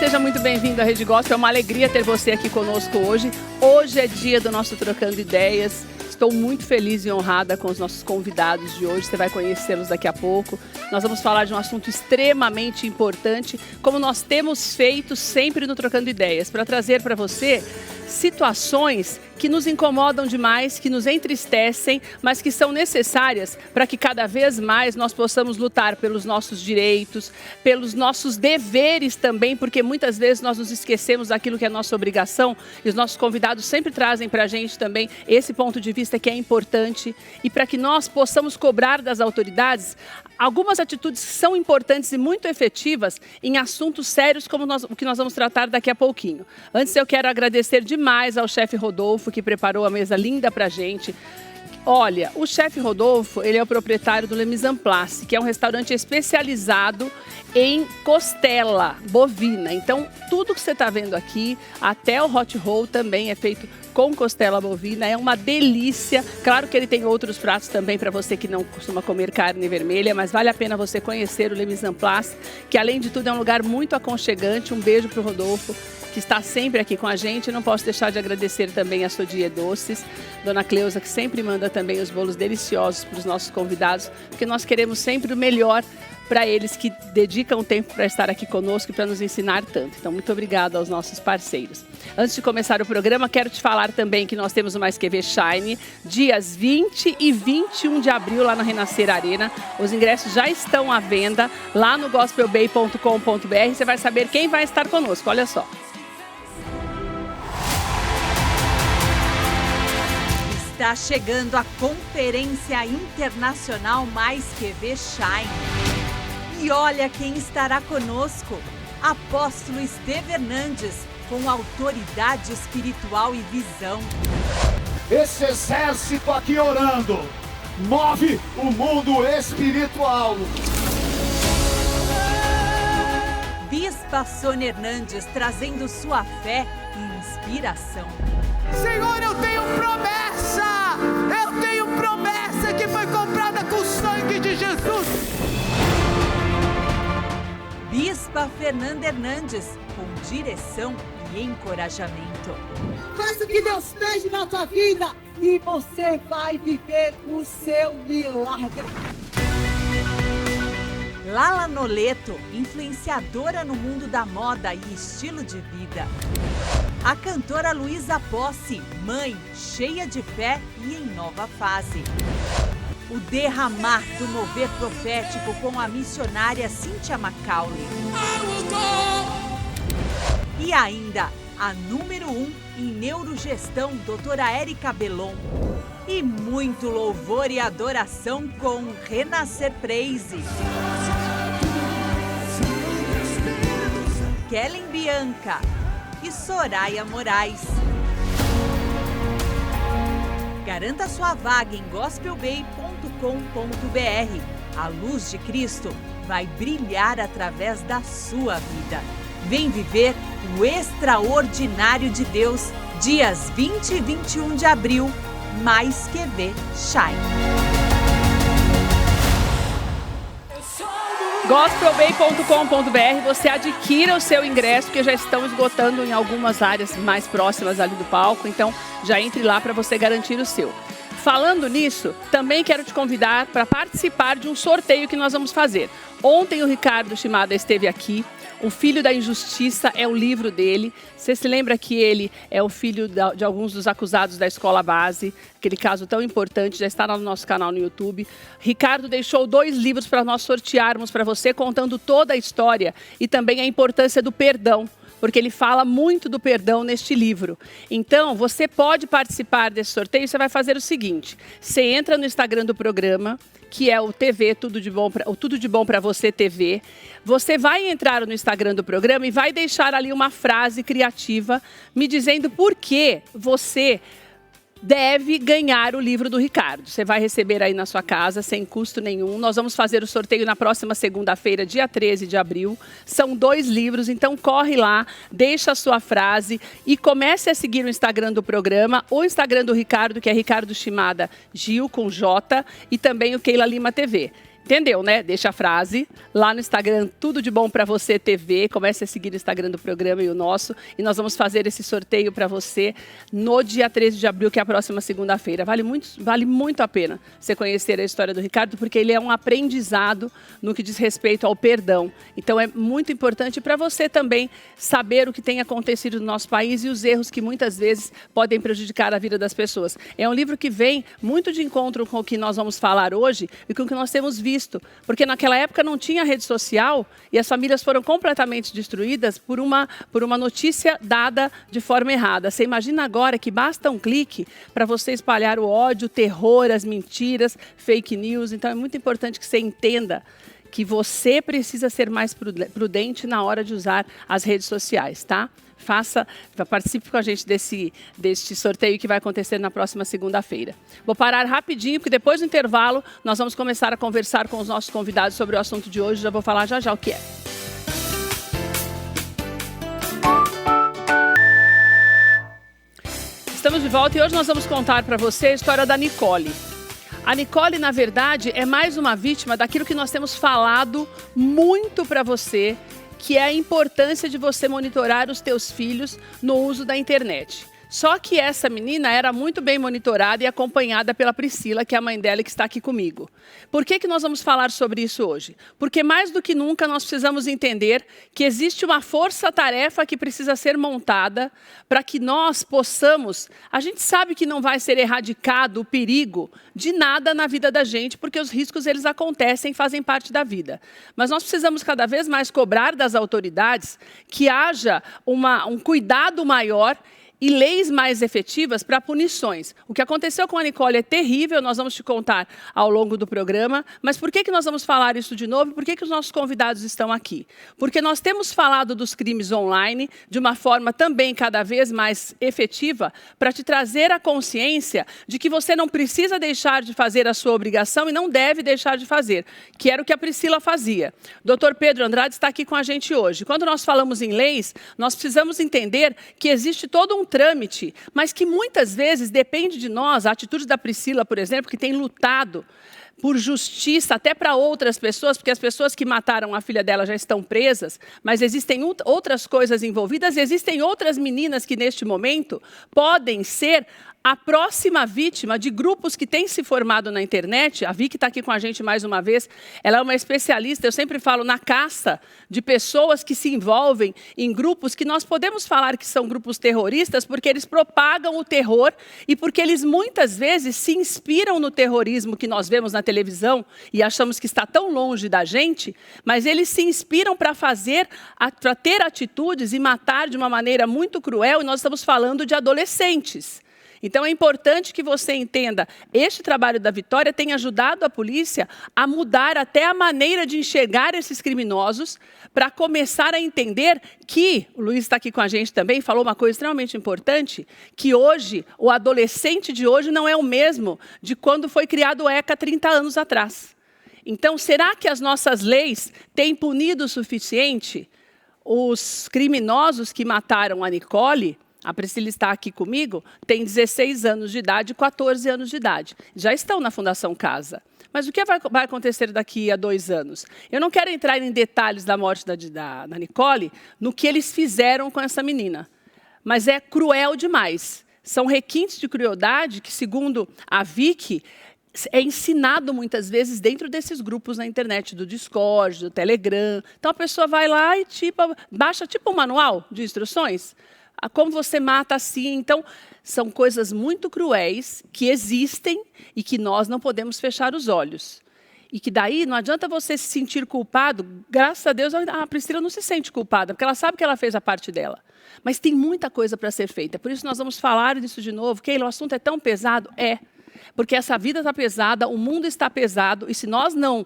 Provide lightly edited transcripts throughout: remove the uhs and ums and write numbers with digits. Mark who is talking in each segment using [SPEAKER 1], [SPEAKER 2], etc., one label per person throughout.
[SPEAKER 1] Seja muito bem-vindo à Rede Gospel, é uma alegria ter você aqui conosco hoje. Hoje é dia do nosso Trocando Ideias. Estou muito feliz e honrada com os nossos convidados de hoje, você vai conhecê-los daqui a pouco. Nós vamos falar de um assunto extremamente importante, como nós temos feito sempre no Trocando Ideias, para trazer para você situações que nos incomodam demais, que nos entristecem, mas que são necessárias para que cada vez mais nós possamos lutar pelos nossos direitos, pelos nossos deveres também, porque muitas vezes nós nos esquecemos daquilo que é nossa obrigação e os nossos convidados sempre trazem para a gente também esse ponto de vista que é importante e para que nós possamos cobrar das autoridades algumas atitudes que são importantes e muito efetivas em assuntos sérios como o que nós vamos tratar daqui a pouquinho. Antes eu quero agradecer demais ao chefe Rodolfo, que preparou a mesa linda pra gente. Olha, o chefe Rodolfo, ele é o proprietário do Le Mise en Place, que é um restaurante especializado em costela bovina. Então, tudo que você está vendo aqui, até o hot roll também é feito com costela bovina, é uma delícia. Claro que ele tem outros pratos também para você que não costuma comer carne vermelha, mas vale a pena você conhecer o Le Mise en Place, que além de tudo é um lugar muito aconchegante. Um beijo para o Rodolfo, que está sempre aqui com a gente. Não posso deixar de agradecer também a Sodier Doces, Dona Cleusa, que sempre manda também os bolos deliciosos para os nossos convidados, porque nós queremos sempre o melhor para eles que dedicam tempo para estar aqui conosco e para nos ensinar tanto. Então, muito obrigada aos nossos parceiros. Antes de começar o programa, quero te falar também que nós temos o Mais Que Ver Shine, dias 20 e 21 de abril, lá no Renascer Arena. Os ingressos já estão à venda lá no gospelbay.com.br. Você vai saber quem vai estar conosco, olha só.
[SPEAKER 2] Está chegando a Conferência Internacional Mais Que Ver Shine. E olha quem estará conosco, Apóstolo Esteve Hernandes, com autoridade espiritual e visão.
[SPEAKER 3] Esse exército aqui orando, move o mundo espiritual.
[SPEAKER 2] Bispa Sônia Hernandes, trazendo sua fé e inspiração.
[SPEAKER 4] Senhor, eu tenho promessa que foi comprada com o sangue de Jesus.
[SPEAKER 2] Bispa Fernanda Hernandes, com direção e encorajamento.
[SPEAKER 5] Faz o que Deus fez na sua vida e você vai viver o seu milagre.
[SPEAKER 2] Lala Noleto, influenciadora no mundo da moda e estilo de vida. A cantora Luísa Posse, mãe, cheia de fé e em nova fase. O derramar do mover profético com a missionária Cynthia McCauley. E ainda, a número 1 em neurogestão, doutora Érica Belon. E muito louvor e adoração com Renascer Praise. Kellen Bianca e Soraya Moraes. Garanta sua vaga em gospelbay.com.br. A luz de Cristo vai brilhar através da sua vida. Vem viver o extraordinário de Deus, dias 20 e 21 de abril, Mais Que Ver Shine.
[SPEAKER 1] gospelbay.com.br, você adquira o seu ingresso, porque já estão esgotando em algumas áreas mais próximas ali do palco, então já entre lá para você garantir o seu. Falando nisso, também quero te convidar para participar de um sorteio que nós vamos fazer. Ontem o Ricardo Shimada esteve aqui. O Filho da Injustiça é o livro dele. Você se lembra que ele é o filho de alguns dos acusados da escola base, aquele caso tão importante, já está no nosso canal no YouTube. Ricardo deixou 2 livros para nós sortearmos para você, contando toda a história e também a importância do perdão, porque ele fala muito do perdão neste livro. Então, você pode participar desse sorteio. Você vai fazer o seguinte: você entra no Instagram do programa, que é o TV Tudo de Bom para Você TV. Você vai entrar no Instagram do programa e vai deixar ali uma frase criativa me dizendo por que você deve ganhar o livro do Ricardo. Você vai receber aí na sua casa, sem custo nenhum. Nós vamos fazer o sorteio na próxima segunda-feira, dia 13 de abril. São 2 livros, então corre lá, deixa a sua frase e comece a seguir o Instagram do programa, o Instagram do Ricardo, que é Ricardo Shimada Gil, com J, e também o Keila Lima TV. Entendeu, né? Deixa a frase lá no Instagram, Tudo de Bom Pra Você TV. Comece a seguir o Instagram do programa e o nosso. E nós vamos fazer esse sorteio para você no dia 13 de abril, que é a próxima segunda-feira. Vale muito a pena você conhecer a história do Ricardo, porque ele é um aprendizado no que diz respeito ao perdão. Então é muito importante para você também saber o que tem acontecido no nosso país e os erros que muitas vezes podem prejudicar a vida das pessoas. É um livro que vem muito de encontro com o que nós vamos falar hoje e com o que nós temos visto. Porque naquela época não tinha rede social e as famílias foram completamente destruídas por uma notícia dada de forma errada. Você imagina agora que basta um clique para você espalhar o ódio, o terror, as mentiras, fake news. Então é muito importante que você entenda que você precisa ser mais prudente na hora de usar as redes sociais, tá? Participe com a gente deste sorteio que vai acontecer na próxima segunda-feira. Vou parar rapidinho, porque depois do intervalo nós vamos começar a conversar com os nossos convidados sobre o assunto de hoje. Já vou falar já o que é. Estamos de volta e hoje nós vamos contar para você a história da Nicole. A Nicole, na verdade, é mais uma vítima daquilo que nós temos falado muito para você, que é a importância de você monitorar os teus filhos no uso da internet. Só que essa menina era muito bem monitorada e acompanhada pela Priscila, que é a mãe dela e que está aqui comigo. Por que nós vamos falar sobre isso hoje? Porque mais do que nunca nós precisamos entender que existe uma força-tarefa que precisa ser montada para que nós possamos... A gente sabe que não vai ser erradicado o perigo de nada na vida da gente, porque os riscos eles acontecem e fazem parte da vida. Mas nós precisamos cada vez mais cobrar das autoridades que haja um cuidado maior e leis mais efetivas para punições. O que aconteceu com a Nicole é terrível, nós vamos te contar ao longo do programa, mas por que nós vamos falar isso de novo? Por que os nossos convidados estão aqui? Porque nós temos falado dos crimes online de uma forma também cada vez mais efetiva para te trazer a consciência de que você não precisa deixar de fazer a sua obrigação e não deve deixar de fazer, que era o que a Priscila fazia. Dr. Pedro Andrade está aqui com a gente hoje. Quando nós falamos em leis, nós precisamos entender que existe todo um trâmite, mas que muitas vezes depende de nós. A atitude da Priscila, por exemplo, que tem lutado por justiça até para outras pessoas, porque as pessoas que mataram a filha dela já estão presas, mas existem outras coisas envolvidas, existem outras meninas que neste momento podem ser a próxima vítima de grupos que têm se formado na internet. A Vicky está aqui com a gente mais uma vez. Ela é uma especialista, eu sempre falo, na caça de pessoas que se envolvem em grupos que nós podemos falar que são grupos terroristas porque eles propagam o terror e porque eles muitas vezes se inspiram no terrorismo que nós vemos na televisão e achamos que está tão longe da gente, mas eles se inspiram para ter atitudes e matar de uma maneira muito cruel, e nós estamos falando de adolescentes. Então é importante que você entenda, este trabalho da Vitória tem ajudado a polícia a mudar até a maneira de enxergar esses criminosos, para começar a entender que, o Luiz está aqui com a gente também, falou uma coisa extremamente importante, que hoje, o adolescente de hoje não é o mesmo de quando foi criado o ECA 30 anos atrás. Então, será que as nossas leis têm punido o suficiente os criminosos que mataram a Nicole? A Priscila está aqui comigo, tem 16 anos de idade, 14 anos de idade. Já estão na Fundação Casa. Mas o que vai acontecer daqui a 2 anos? Eu não quero entrar em detalhes da morte da Nicole, no que eles fizeram com essa menina. Mas é cruel demais. São requintes de crueldade que, segundo a Vicky, é ensinado muitas vezes dentro desses grupos na internet, do Discord, do Telegram. Então a pessoa vai lá e baixa um manual de instruções. Como você mata assim. Então, são coisas muito cruéis que existem e que nós não podemos fechar os olhos. E que daí não adianta você se sentir culpado. Graças a Deus, a Priscila não se sente culpada, porque ela sabe que ela fez a parte dela. Mas tem muita coisa para ser feita. Por isso nós vamos falar disso de novo. Keila, o assunto é tão pesado? É. Porque essa vida está pesada, o mundo está pesado, e se nós não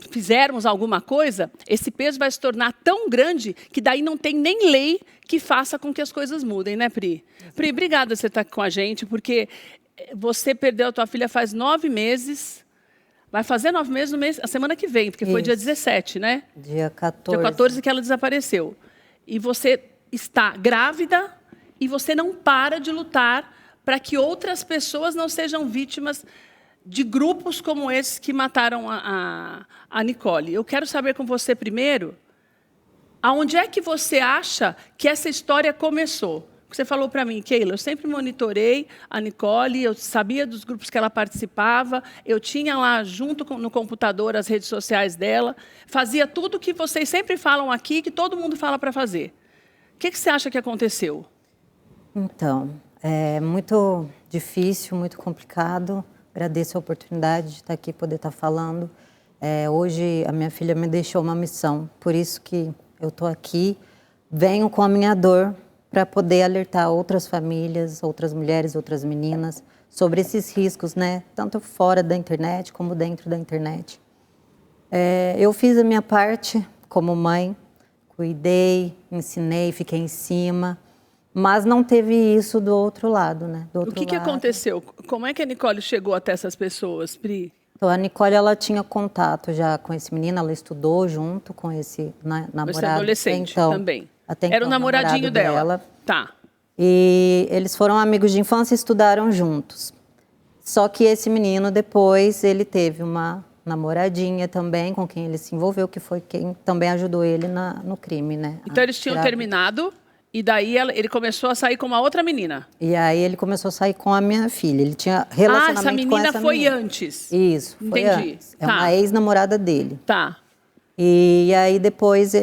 [SPEAKER 1] fizermos alguma coisa, esse peso vai se tornar tão grande que daí não tem nem lei que faça com que as coisas mudem, né, Pri? Pri, obrigada por você estar aqui com a gente, porque você perdeu a tua filha faz 9 meses, vai fazer 9 meses a semana que vem, porque foi dia 17, né?
[SPEAKER 6] Dia 14.
[SPEAKER 1] Dia 14 que ela desapareceu. E você está grávida e você não para de lutar para que outras pessoas não sejam vítimas de grupos como esses que mataram a Nicole. Eu quero saber com você primeiro, aonde é que você acha que essa história começou? Você falou para mim, Keila, eu sempre monitorei a Nicole, eu sabia dos grupos que ela participava, eu tinha lá junto no computador as redes sociais dela, fazia tudo que vocês sempre falam aqui, que todo mundo fala para fazer. O que você acha que aconteceu?
[SPEAKER 6] Então, é muito difícil, muito complicado. Agradeço a oportunidade de estar aqui, poder estar falando. Hoje a minha filha me deixou uma missão, por isso que eu estou aqui. Venho com a minha dor para poder alertar outras famílias, outras mulheres, outras meninas sobre esses riscos, né? Tanto fora da internet como dentro da internet. Eu fiz a minha parte como mãe, cuidei, ensinei, fiquei em cima, mas não teve isso do outro lado, né? Do outro
[SPEAKER 1] o que aconteceu? Como é que a Nicole chegou até essas pessoas, Pri?
[SPEAKER 6] Então, a Nicole, ela tinha contato já com esse menino, ela estudou junto com esse namorado.
[SPEAKER 1] Você é adolescente
[SPEAKER 6] então,
[SPEAKER 1] também.
[SPEAKER 6] Era
[SPEAKER 1] o namoradinho dela. Tá.
[SPEAKER 6] E eles foram amigos de infância e estudaram juntos. Só que esse menino, depois, ele teve uma namoradinha também, com quem ele se envolveu, que foi quem também ajudou ele no crime, né?
[SPEAKER 1] Então, eles tinham terminado e daí ele começou a sair com uma outra menina.
[SPEAKER 6] E aí ele começou a sair com a minha filha. Ele tinha relacionamento
[SPEAKER 1] essa menina
[SPEAKER 6] com essa
[SPEAKER 1] foi
[SPEAKER 6] menina.
[SPEAKER 1] Antes.
[SPEAKER 6] Isso, foi
[SPEAKER 1] Entendi.
[SPEAKER 6] antes. É uma ex-namorada dele.
[SPEAKER 1] Tá.
[SPEAKER 6] E aí depois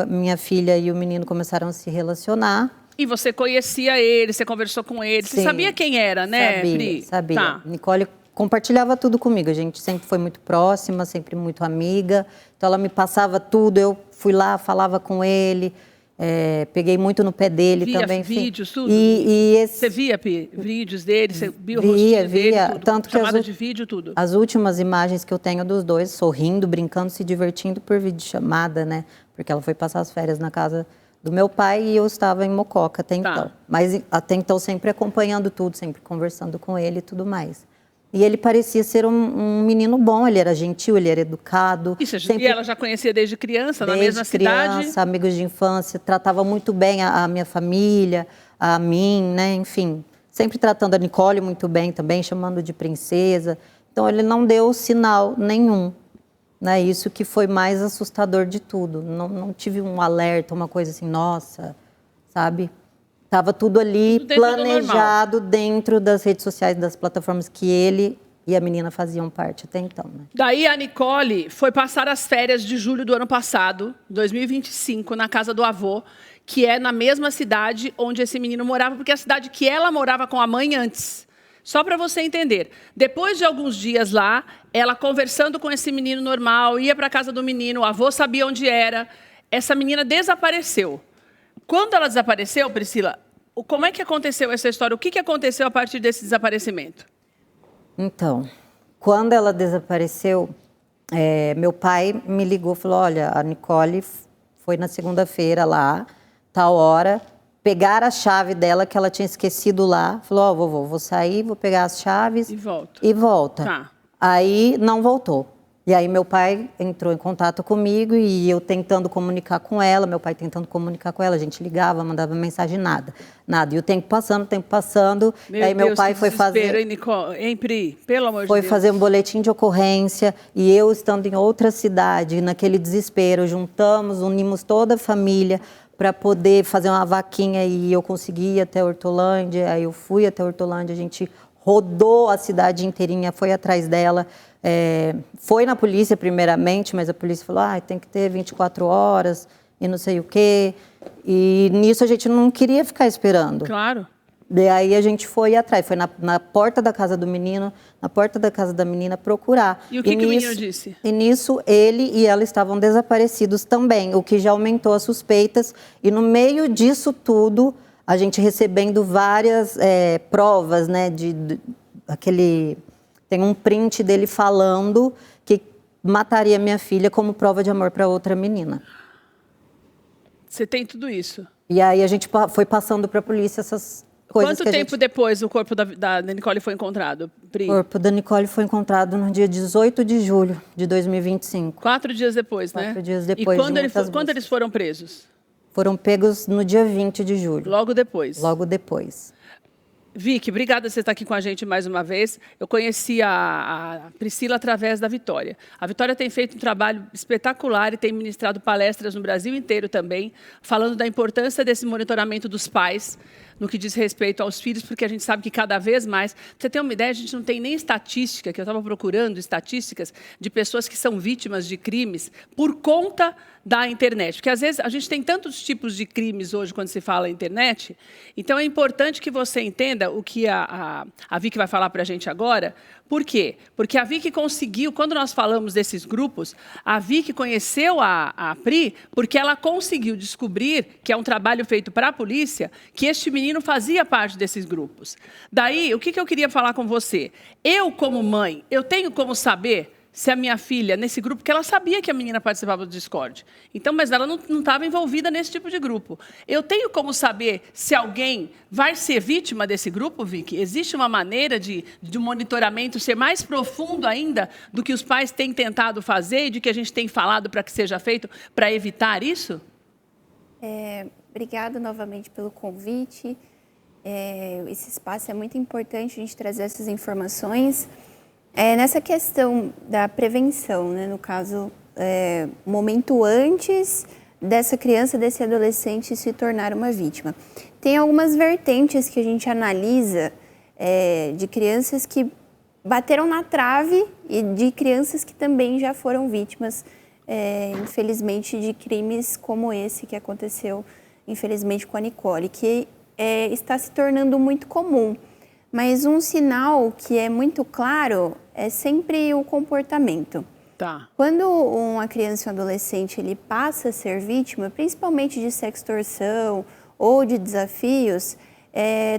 [SPEAKER 6] minha filha e o menino começaram a se relacionar.
[SPEAKER 1] E você conhecia ele, você conversou com ele,
[SPEAKER 6] Sim,
[SPEAKER 1] você sabia quem era, né, Pri?
[SPEAKER 6] Sabia.
[SPEAKER 1] Tá.
[SPEAKER 6] Nicole compartilhava tudo comigo, a gente sempre foi muito próxima, sempre muito amiga. Então ela me passava tudo, eu fui lá, falava com ele, peguei muito no pé dele também.
[SPEAKER 1] Vídeos, tudo?
[SPEAKER 6] Você
[SPEAKER 1] via, Pri, vídeos dele, você via o rostinho dele, tudo,
[SPEAKER 6] tanto que
[SPEAKER 1] chamada de vídeo, tudo?
[SPEAKER 6] As últimas imagens que eu tenho dos dois, sorrindo, brincando, se divertindo por videochamada, né? Porque ela foi passar as férias na casa do meu pai e eu estava em Mococa até então. Mas até então sempre acompanhando tudo, sempre conversando com ele e tudo mais. E ele parecia ser um menino bom, ele era gentil, ele era educado.
[SPEAKER 1] E ela já conhecia desde criança, na mesma cidade?
[SPEAKER 6] Criança, amigos de infância, tratava muito bem a minha família, a mim, né? Enfim, sempre tratando a Nicole muito bem também, chamando de princesa. Então ele não deu sinal nenhum. Né? Isso que foi mais assustador de tudo. Não tive um alerta, uma coisa assim, nossa, sabe? Estava tudo ali planejado dentro das redes sociais, das plataformas que ele e a menina faziam parte até então. Né?
[SPEAKER 1] Daí a Nicole foi passar as férias de julho do ano passado, 2025, na casa do avô, que é na mesma cidade onde esse menino morava, porque é a cidade que ela morava com a mãe antes. Só para você entender. Depois de alguns dias lá, ela conversando com esse menino normal, ia para a casa do menino, o avô sabia onde era. Essa menina desapareceu. Quando ela desapareceu, Priscila, como é que aconteceu essa história? O que aconteceu a partir desse desaparecimento?
[SPEAKER 6] Então, quando ela desapareceu, meu pai me ligou e falou, olha, a Nicole foi na segunda-feira lá, tal hora, pegar a chave dela que ela tinha esquecido lá. Falou, vovô, vou sair, vou pegar as chaves e volta.
[SPEAKER 1] Tá.
[SPEAKER 6] Aí não voltou. E aí meu pai entrou em contato comigo e eu tentando comunicar com ela, meu pai tentando comunicar com ela, a gente ligava, mandava mensagem, nada. E o tempo passando, e aí meu pai foi fazer...
[SPEAKER 1] Hein, Pri? Pelo amor de Deus.
[SPEAKER 6] Foi fazer um boletim de ocorrência e eu estando em outra cidade, naquele desespero, unimos toda a família para poder fazer uma vaquinha e eu consegui ir até Hortolândia, aí eu fui até Hortolândia, a gente rodou a cidade inteirinha, foi atrás dela, foi na polícia primeiramente, mas a polícia falou, tem que ter 24 horas e não sei o quê, e nisso a gente não queria ficar esperando.
[SPEAKER 1] Claro.
[SPEAKER 6] Daí a gente foi atrás, foi na porta da casa do menino, na porta da casa da menina procurar.
[SPEAKER 1] E o que o menino disse?
[SPEAKER 6] E nisso ele e ela estavam desaparecidos também, o que já aumentou as suspeitas. E no meio disso tudo, a gente recebendo várias provas, né, tem um print dele falando que mataria minha filha como prova de amor para outra menina.
[SPEAKER 1] Você tem tudo isso?
[SPEAKER 6] E aí a gente foi passando para a polícia essas coisas.
[SPEAKER 1] Quanto tempo depois o corpo da Nicole foi encontrado, Pri?
[SPEAKER 6] O corpo da Nicole foi encontrado no dia 18 de julho de 2025.
[SPEAKER 1] 4 dias depois, né?
[SPEAKER 6] 4 dias depois.
[SPEAKER 1] E quando eles foram presos?
[SPEAKER 6] Foram pegos no dia 20 de julho.
[SPEAKER 1] Logo depois?
[SPEAKER 6] Logo depois.
[SPEAKER 1] Vicky, obrigada por você estar aqui com a gente mais uma vez. Eu conheci a Priscila através da Vitória. A Vitória tem feito um trabalho espetacular e tem ministrado palestras no Brasil inteiro também, falando da importância desse monitoramento dos pais no que diz respeito aos filhos, porque a gente sabe que cada vez mais... Pra você ter uma ideia, a gente não tem nem estatística, que eu estava procurando estatísticas de pessoas que são vítimas de crimes por conta da internet. Porque, às vezes, a gente tem tantos tipos de crimes hoje quando se fala internet, então é importante que você entenda o que a Vicky vai falar para a gente agora. Por quê? Porque a Vicky conseguiu, quando nós falamos desses grupos, a Vicky conheceu a Pri porque ela conseguiu descobrir, que é um trabalho feito para a polícia, que este menino fazia parte desses grupos. Daí, o que eu queria falar com você? Eu, como mãe, eu tenho como saber se a minha filha, nesse grupo, porque ela sabia que a menina participava do Discord. Então, mas ela não estava envolvida nesse tipo de grupo. Eu tenho como saber se alguém vai ser vítima desse grupo, Vicky? Existe uma maneira de monitoramento ser mais profundo ainda do que os pais têm tentado fazer e de que a gente tem falado para que seja feito para evitar isso?
[SPEAKER 7] Obrigada novamente pelo convite. Esse espaço é muito importante a gente trazer essas informações. Nessa questão da prevenção, né, no caso, momento antes dessa criança, desse adolescente se tornar uma vítima. Tem algumas vertentes que a gente analisa de crianças que bateram na trave e de crianças que também já foram vítimas, infelizmente, de crimes como esse que aconteceu, infelizmente, com a Nicole, que está se tornando muito comum. Mas um sinal que é muito claro é sempre o comportamento.
[SPEAKER 1] Tá.
[SPEAKER 7] Quando uma criança e um adolescente ele passa a ser vítima, principalmente de sextorção ou de desafios,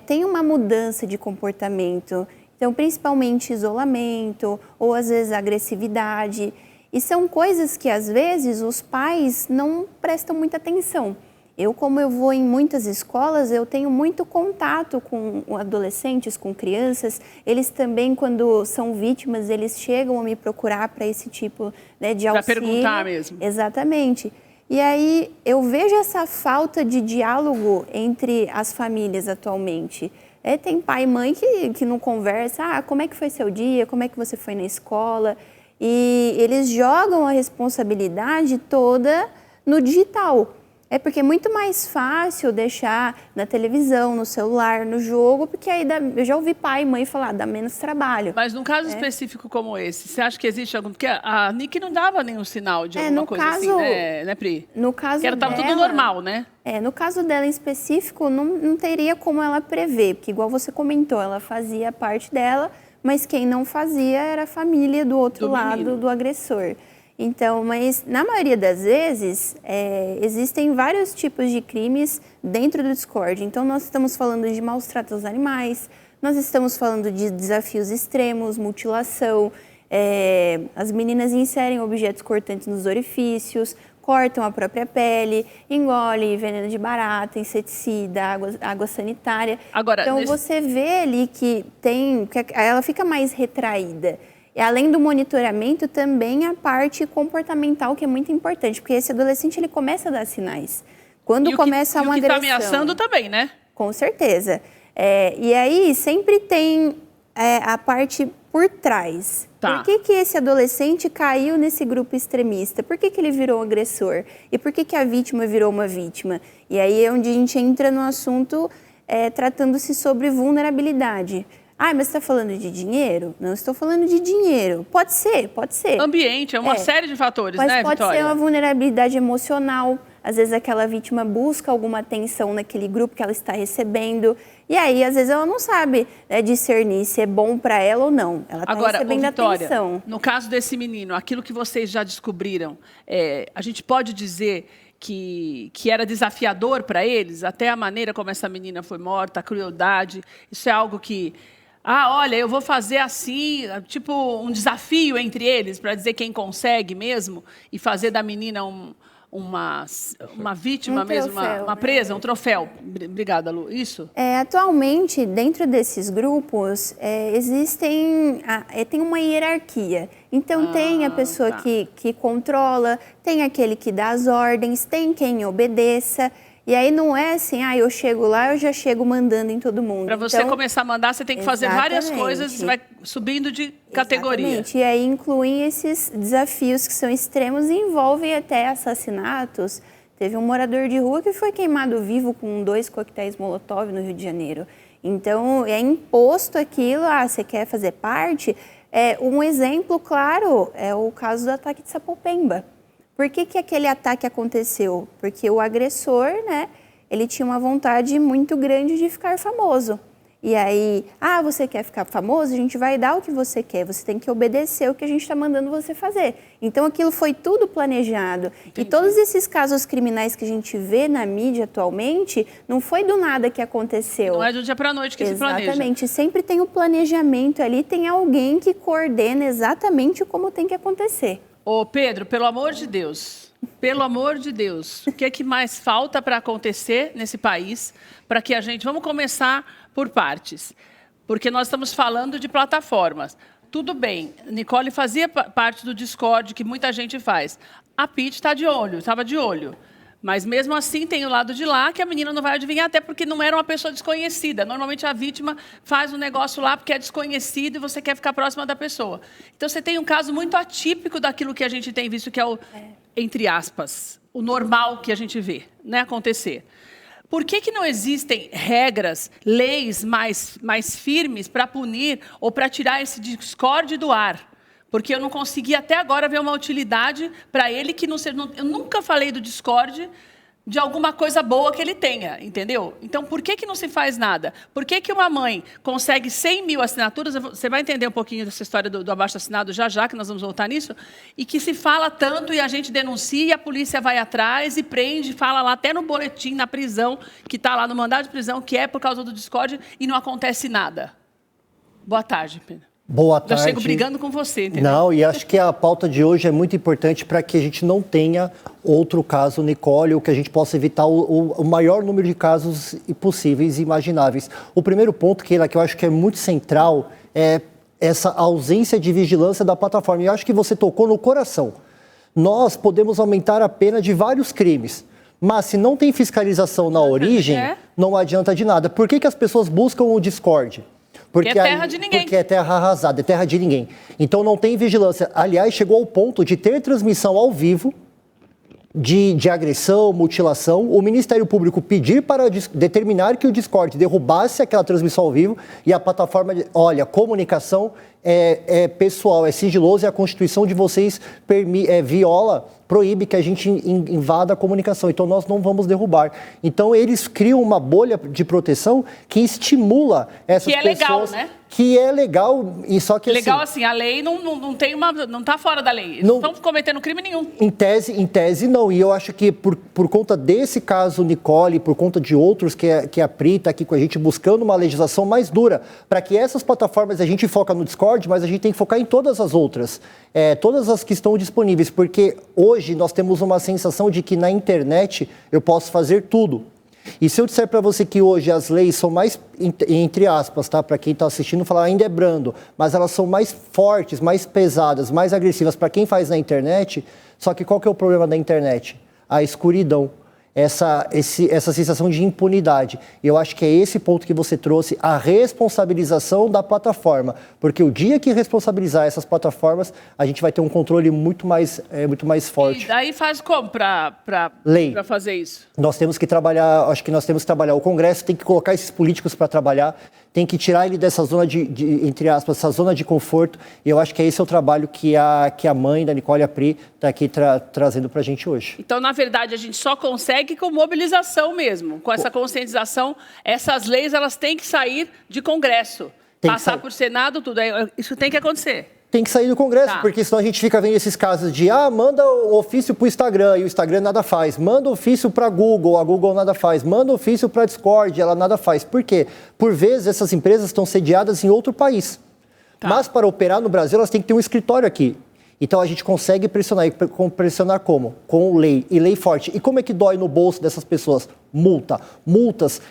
[SPEAKER 7] tem uma mudança de comportamento. Então, principalmente isolamento ou, às vezes, agressividade. E são coisas que, às vezes, os pais não prestam muita atenção. Como eu vou em muitas escolas, eu tenho muito contato com adolescentes, com crianças. Eles também, quando são vítimas, eles chegam a me procurar para esse tipo, né, de auxílio.
[SPEAKER 1] Para perguntar mesmo.
[SPEAKER 7] Exatamente. E aí eu vejo essa falta de diálogo entre as famílias atualmente. Tem pai e mãe que não conversa. Como é que foi seu dia? Como é que você foi na escola? E eles jogam a responsabilidade toda no digital. Porque é muito mais fácil deixar na televisão, no celular, no jogo, porque aí eu já ouvi pai e mãe falar, dá menos trabalho.
[SPEAKER 1] Mas num caso específico como esse, você acha que existe algum... Porque a Nick não dava nenhum sinal de alguma coisa assim, né, Pri?
[SPEAKER 7] No caso dela...
[SPEAKER 1] Estava tudo normal, né?
[SPEAKER 7] No caso dela em específico, não teria como ela prever, porque igual você comentou, ela fazia parte dela, mas quem não fazia era a família do outro lado do agressor. Então, mas na maioria das vezes, existem vários tipos de crimes dentro do Discord. Então, nós estamos falando de maus tratos aos animais, nós estamos falando de desafios extremos, mutilação, as meninas inserem objetos cortantes nos orifícios, cortam a própria pele, engolem veneno de barata, inseticida, água sanitária.
[SPEAKER 1] Agora,
[SPEAKER 7] então, você vê ali que ela fica mais retraída. E além do monitoramento, também a parte comportamental, que é muito importante, porque esse adolescente ele começa a dar sinais. Quando começa uma agressão...
[SPEAKER 1] E o que está ameaçando também, né?
[SPEAKER 7] Com certeza. E aí sempre tem a parte por trás.
[SPEAKER 1] Tá.
[SPEAKER 7] Por que esse adolescente caiu nesse grupo extremista? Por que ele virou um agressor? E por que a vítima virou uma vítima? E aí é onde a gente entra no assunto tratando-se sobre vulnerabilidade. Mas você está falando de dinheiro? Não estou falando de dinheiro. Pode ser.
[SPEAKER 1] Ambiente, uma série de fatores,
[SPEAKER 7] mas
[SPEAKER 1] né,
[SPEAKER 7] pode
[SPEAKER 1] Vitória?
[SPEAKER 7] ser uma vulnerabilidade emocional. Às vezes aquela vítima busca alguma atenção naquele grupo que ela está recebendo. E aí, às vezes, ela não sabe discernir se é bom para ela ou não. Ela está recebendo
[SPEAKER 1] Vitória,
[SPEAKER 7] atenção.
[SPEAKER 1] No caso desse menino, aquilo que vocês já descobriram, a gente pode dizer que era desafiador para eles? Até a maneira como essa menina foi morta, a crueldade. Isso é algo que... olha, eu vou fazer assim, tipo um desafio entre eles, para dizer quem consegue mesmo, e fazer da menina uma vítima mesmo, uma presa, um troféu. Obrigada, Lu. Isso?
[SPEAKER 7] Atualmente, dentro desses grupos, tem uma hierarquia. Então, tem a pessoa que controla, tem aquele que dá as ordens, tem quem obedeça. E aí não é assim, eu chego lá, eu já chego mandando em todo mundo.
[SPEAKER 1] Para você começar a mandar, você tem que fazer várias coisas, você vai subindo de categoria.
[SPEAKER 7] Exatamente. E aí incluem esses desafios que são extremos e envolvem até assassinatos. Teve um morador de rua que foi queimado vivo com 2 coquetéis Molotov no Rio de Janeiro. Então, é imposto aquilo, você quer fazer parte? Um exemplo claro é o caso do ataque de Sapopemba. Por que aquele ataque aconteceu? Porque o agressor, né, ele tinha uma vontade muito grande de ficar famoso. E aí, você quer ficar famoso? A gente vai dar o que você quer. Você tem que obedecer o que a gente está mandando você fazer. Então, aquilo foi tudo planejado. Entendi. E todos esses casos criminais que a gente vê na mídia atualmente, não foi do nada que aconteceu.
[SPEAKER 1] Não é do dia para a noite que se planeja.
[SPEAKER 7] Exatamente. Sempre tem o planejamento ali, tem alguém que coordena exatamente como tem que acontecer.
[SPEAKER 1] Ô, Pedro, pelo amor de Deus, o que é que mais falta para acontecer nesse país para que a gente... Vamos começar por partes, porque nós estamos falando de plataformas. Tudo bem, Nicole fazia parte do Discord, que muita gente faz. A Pete estava de olho. Mas, mesmo assim, tem o lado de lá que a menina não vai adivinhar, até porque não era uma pessoa desconhecida. Normalmente, a vítima faz um negócio lá porque é desconhecido e você quer ficar próxima da pessoa. Então, você tem um caso muito atípico daquilo que a gente tem visto, que é o, entre aspas, o normal que a gente vê, né, acontecer. Por que não existem regras, leis mais firmes para punir ou para tirar esse Discord do ar? Porque eu não consegui até agora ver uma utilidade para ele que não seja... Eu nunca falei do Discord de alguma coisa boa que ele tenha, entendeu? Então, por que não se faz nada? Por que uma mãe consegue 100 mil assinaturas? Você vai entender um pouquinho dessa história do abaixo-assinado já, que nós vamos voltar nisso. E que se fala tanto e a gente denuncia e a polícia vai atrás e prende, fala lá até no boletim, na prisão, que está lá no mandado de prisão, que é por causa do Discord e não acontece nada. Boa tarde, Pedro.
[SPEAKER 8] Boa tarde.
[SPEAKER 1] Já chego brigando com você, entendeu?
[SPEAKER 8] Não, e acho que a pauta de hoje é muito importante para que a gente não tenha outro caso Nicole, ou que a gente possa evitar o maior número de casos possíveis e imagináveis. O primeiro ponto, Keila, que eu acho que é muito central, é essa ausência de vigilância da plataforma. E eu acho que você tocou no coração. Nós podemos aumentar a pena de vários crimes, mas se não tem fiscalização na origem, não adianta de nada. Por que as pessoas buscam o Discord? Porque é terra de ninguém. Porque é terra arrasada, é terra de ninguém. Então não tem vigilância. Aliás, chegou ao ponto de ter transmissão ao vivo de agressão, mutilação, o Ministério Público pedir para determinar que o Discord derrubasse aquela transmissão ao vivo e a plataforma, olha, comunicação é pessoal, é sigiloso e a Constituição de vocês viola, proíbe que a gente invada a comunicação. Então, nós não vamos derrubar. Então, eles criam uma bolha de proteção que estimula essas pessoas... Que é legal, né? Que é legal, e só que
[SPEAKER 1] legal assim, a lei não está fora da lei. Eles não estão cometendo crime nenhum.
[SPEAKER 8] Em tese não. E eu acho que por conta desse caso Nicole, por conta de outros que a Pri está aqui com a gente buscando uma legislação mais dura, para que essas plataformas, a gente foca no Discord, mas a gente tem que focar em todas as outras. Todas as que estão disponíveis, porque hoje nós temos uma sensação de que na internet eu posso fazer tudo. E se eu disser para você que hoje as leis são mais, entre aspas, tá? Para quem está assistindo, falar ainda é brando, mas elas são mais fortes, mais pesadas, mais agressivas para quem faz na internet. Só que qual que é o problema da internet? A escuridão. Essa sensação de impunidade. E eu acho que é esse ponto que você trouxe, a responsabilização da plataforma. Porque o dia que responsabilizar essas plataformas, a gente vai ter um controle muito mais forte.
[SPEAKER 1] E daí faz como para fazer isso?
[SPEAKER 8] Nós temos que trabalhar, acho que nós temos que trabalhar. O Congresso tem que colocar esses políticos para trabalhar, tem que tirar ele dessa zona entre aspas, essa zona de conforto. E eu acho que esse é o trabalho que a mãe da Nicole, a Pri, está aqui trazendo para a gente hoje.
[SPEAKER 1] Então, na verdade, a gente só consegue com mobilização mesmo, com essa conscientização. Essas leis, elas têm que sair de Congresso, passar por Senado, tudo. Isso tem que acontecer.
[SPEAKER 8] Tem que sair do Congresso, porque senão a gente fica vendo esses casos de manda o ofício para o Instagram e o Instagram nada faz, manda ofício para a Google nada faz, manda ofício para a Discord, ela nada faz. Por quê? Por vezes essas empresas estão sediadas em outro país, mas para operar no Brasil elas têm que ter um escritório aqui. Então a gente consegue pressionar. E pressionar como? Com lei, e lei forte. E como é que dói no bolso dessas pessoas? multa. Multas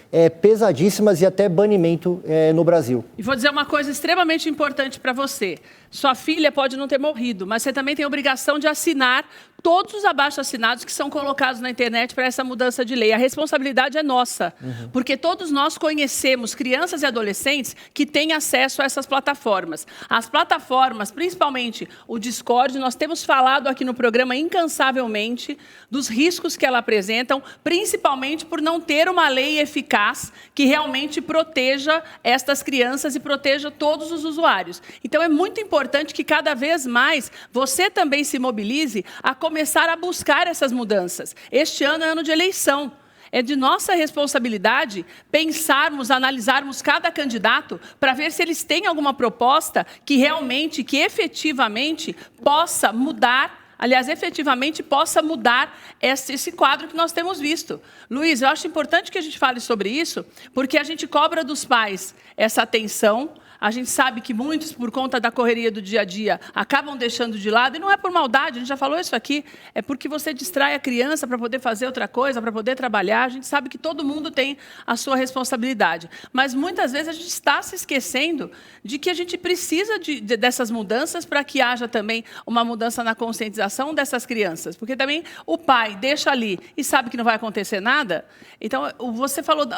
[SPEAKER 8] pesadíssimas e até banimento no Brasil.
[SPEAKER 1] E vou dizer uma coisa extremamente importante para você. Sua filha pode não ter morrido, mas você também tem a obrigação de assinar todos os abaixo-assinados que são colocados na internet para essa mudança de lei. A responsabilidade é nossa, porque todos nós conhecemos crianças e adolescentes que têm acesso a essas plataformas. As plataformas, principalmente o Discord, nós temos falado aqui no programa incansavelmente dos riscos que elas apresentam, principalmente por não ter uma lei eficaz que realmente proteja estas crianças e proteja todos os usuários. Então, é muito importante que cada vez mais você também se mobilize a começar a buscar essas mudanças. Este ano é ano de eleição. É de nossa responsabilidade pensarmos, analisarmos cada candidato para ver se eles têm alguma proposta que realmente, que efetivamente possa mudar, efetivamente possa mudar esse quadro que nós temos visto. Luiz, eu acho importante que a gente fale sobre isso, porque a gente cobra dos pais essa atenção. A gente sabe que muitos, por conta da correria do dia a dia, acabam deixando de lado, e não é por maldade, a gente já falou isso aqui, é porque você distrai a criança para poder fazer outra coisa, para poder trabalhar. A gente sabe que todo mundo tem a sua responsabilidade, mas muitas vezes a gente está se esquecendo de que a gente precisa dessas mudanças para que haja também uma mudança na conscientização dessas crianças, porque também o pai deixa ali e sabe que não vai acontecer nada. Então,